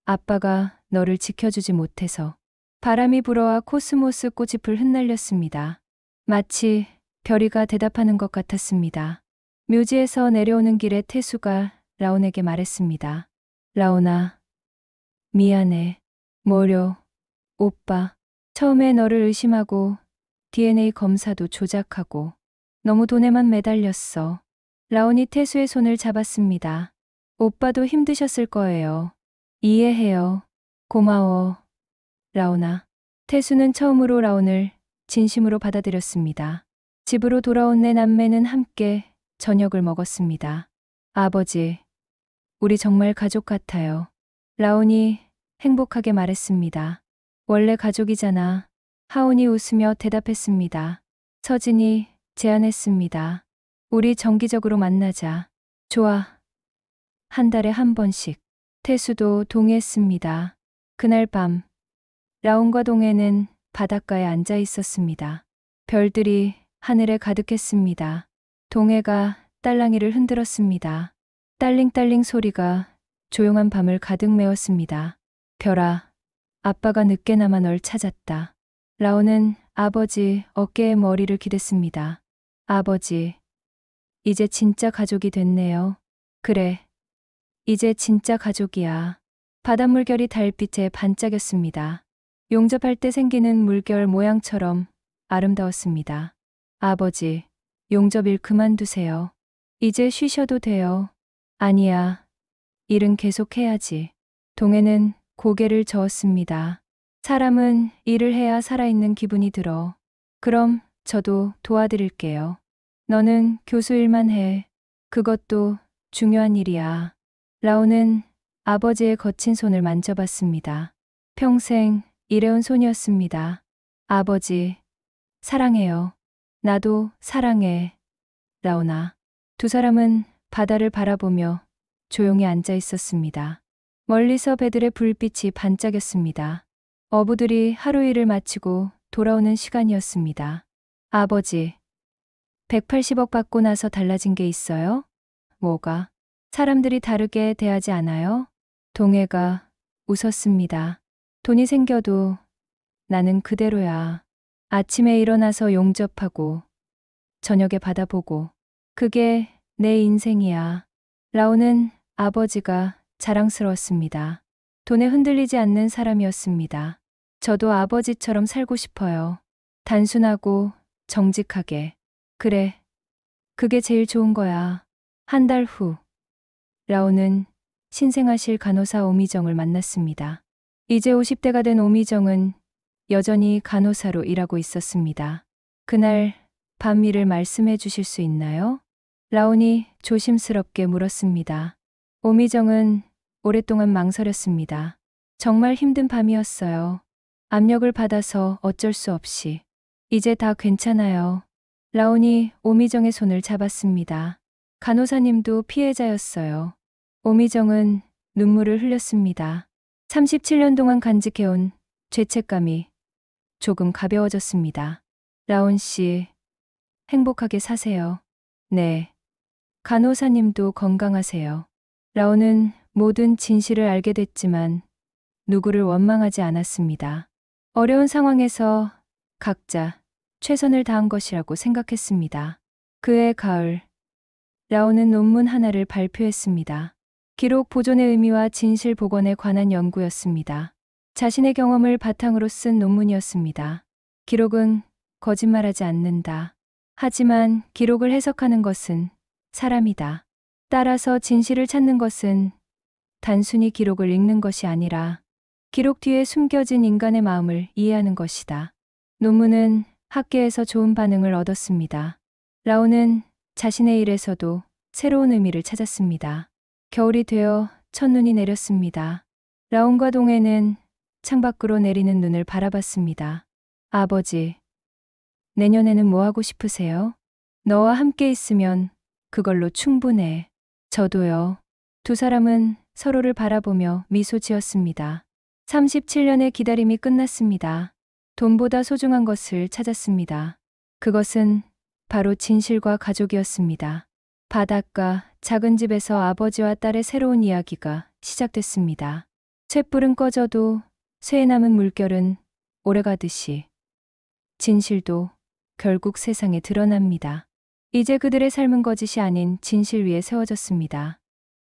아빠가 너를 지켜주지 못해서. 바람이 불어와 코스모스 꽃잎을 흩날렸습니다. 마치 별이가 대답하는 것 같았습니다. 묘지에서 내려오는 길에 태수가 라온에게 말했습니다. 라온아, 미안해. 뭐려, 오빠. 처음에 너를 의심하고 DNA 검사도 조작하고 너무 돈에만 매달렸어. 라온이 태수의 손을 잡았습니다. 오빠도 힘드셨을 거예요. 이해해요. 고마워. 라온아. 태수는 처음으로 라온을 진심으로 받아들였습니다. 집으로 돌아온 내 남매는 함께 저녁을 먹었습니다. 아버지, 우리 정말 가족 같아요. 라온이 행복하게 말했습니다. 원래 가족이잖아. 하온이 웃으며 대답했습니다. 서진이 제안했습니다. 우리 정기적으로 만나자. 좋아. 한 달에 한 번씩. 태수도 동의했습니다. 그날 밤, 라온과 동해는 바닷가에 앉아 있었습니다. 별들이 하늘에 가득했습니다. 동해가 딸랑이를 흔들었습니다. 딸링딸링 소리가 조용한 밤을 가득 메웠습니다. 별아, 아빠가 늦게나마 널 찾았다. 라온은 아버지 어깨에 머리를 기댔습니다. 아버지, 이제 진짜 가족이 됐네요. 그래, 이제 진짜 가족이야. 바닷물결이 달빛에 반짝였습니다. 용접할 때 생기는 물결 모양처럼 아름다웠습니다. 아버지, 용접일 그만두세요. 이제 쉬셔도 돼요. 아니야, 일은 계속해야지. 동해는 고개를 저었습니다. 사람은 일을 해야 살아있는 기분이 들어. 그럼 저도 도와드릴게요. 너는 교수 일만 해. 그것도 중요한 일이야. 라온은 아버지의 거친 손을 만져봤습니다. 평생 일해온 손이었습니다. 아버지, 사랑해요. 나도 사랑해. 라온아. 두 사람은 바다를 바라보며 조용히 앉아 있었습니다. 멀리서 배들의 불빛이 반짝였습니다. 어부들이 하루 일을 마치고 돌아오는 시간이었습니다. 아버지, 180억 받고 나서 달라진 게 있어요? 뭐가? 사람들이 다르게 대하지 않아요? 동해가 웃었습니다. 돈이 생겨도 나는 그대로야. 아침에 일어나서 용접하고 저녁에 바다 보고 그게 내 인생이야. 라온은 아버지가 자랑스러웠습니다. 돈에 흔들리지 않는 사람이었습니다. 저도 아버지처럼 살고 싶어요. 단순하고 정직하게. 그래, 그게 제일 좋은 거야. 한 달 후, 라온은 신생아실 간호사 오미정을 만났습니다. 이제 50대가 된 오미정은 여전히 간호사로 일하고 있었습니다. 그날 밤 일을 말씀해 주실 수 있나요? 라온이 조심스럽게 물었습니다. 오미정은 오랫동안 망설였습니다. 정말 힘든 밤이었어요. 압력을 받아서 어쩔 수 없이. 이제 다 괜찮아요. 라온이 오미정의 손을 잡았습니다. 간호사님도 피해자였어요. 오미정은 눈물을 흘렸습니다. 37년 동안 간직해온 죄책감이 조금 가벼워졌습니다. 라온 씨, 행복하게 사세요. 네. 간호사님도 건강하세요. 라온은 모든 진실을 알게 됐지만 누구를 원망하지 않았습니다. 어려운 상황에서 각자 최선을 다한 것이라고 생각했습니다. 그해 가을, 라온은 논문 하나를 발표했습니다. 기록 보존의 의미와 진실 복원에 관한 연구였습니다. 자신의 경험을 바탕으로 쓴 논문이었습니다. 기록은 거짓말하지 않는다. 하지만 기록을 해석하는 것은 사람이다. 따라서 진실을 찾는 것은 단순히 기록을 읽는 것이 아니라 기록 뒤에 숨겨진 인간의 마음을 이해하는 것이다. 논문은 학계에서 좋은 반응을 얻었습니다. 라온은 자신의 일에서도 새로운 의미를 찾았습니다. 겨울이 되어 첫눈이 내렸습니다. 라온과 동해는 창밖으로 내리는 눈을 바라봤습니다. 아버지, 내년에는 뭐 하고 싶으세요? 너와 함께 있으면 그걸로 충분해. 저도요. 두 사람은 서로를 바라보며 미소 지었습니다. 37년의 기다림이 끝났습니다. 돈보다 소중한 것을 찾았습니다. 그것은 바로 진실과 가족이었습니다. 바닷가 작은 집에서 아버지와 딸의 새로운 이야기가 시작됐습니다. 쇳불은 꺼져도 쇠에 남은 물결은 오래가듯이 진실도 결국 세상에 드러납니다. 이제 그들의 삶은 거짓이 아닌 진실 위에 세워졌습니다.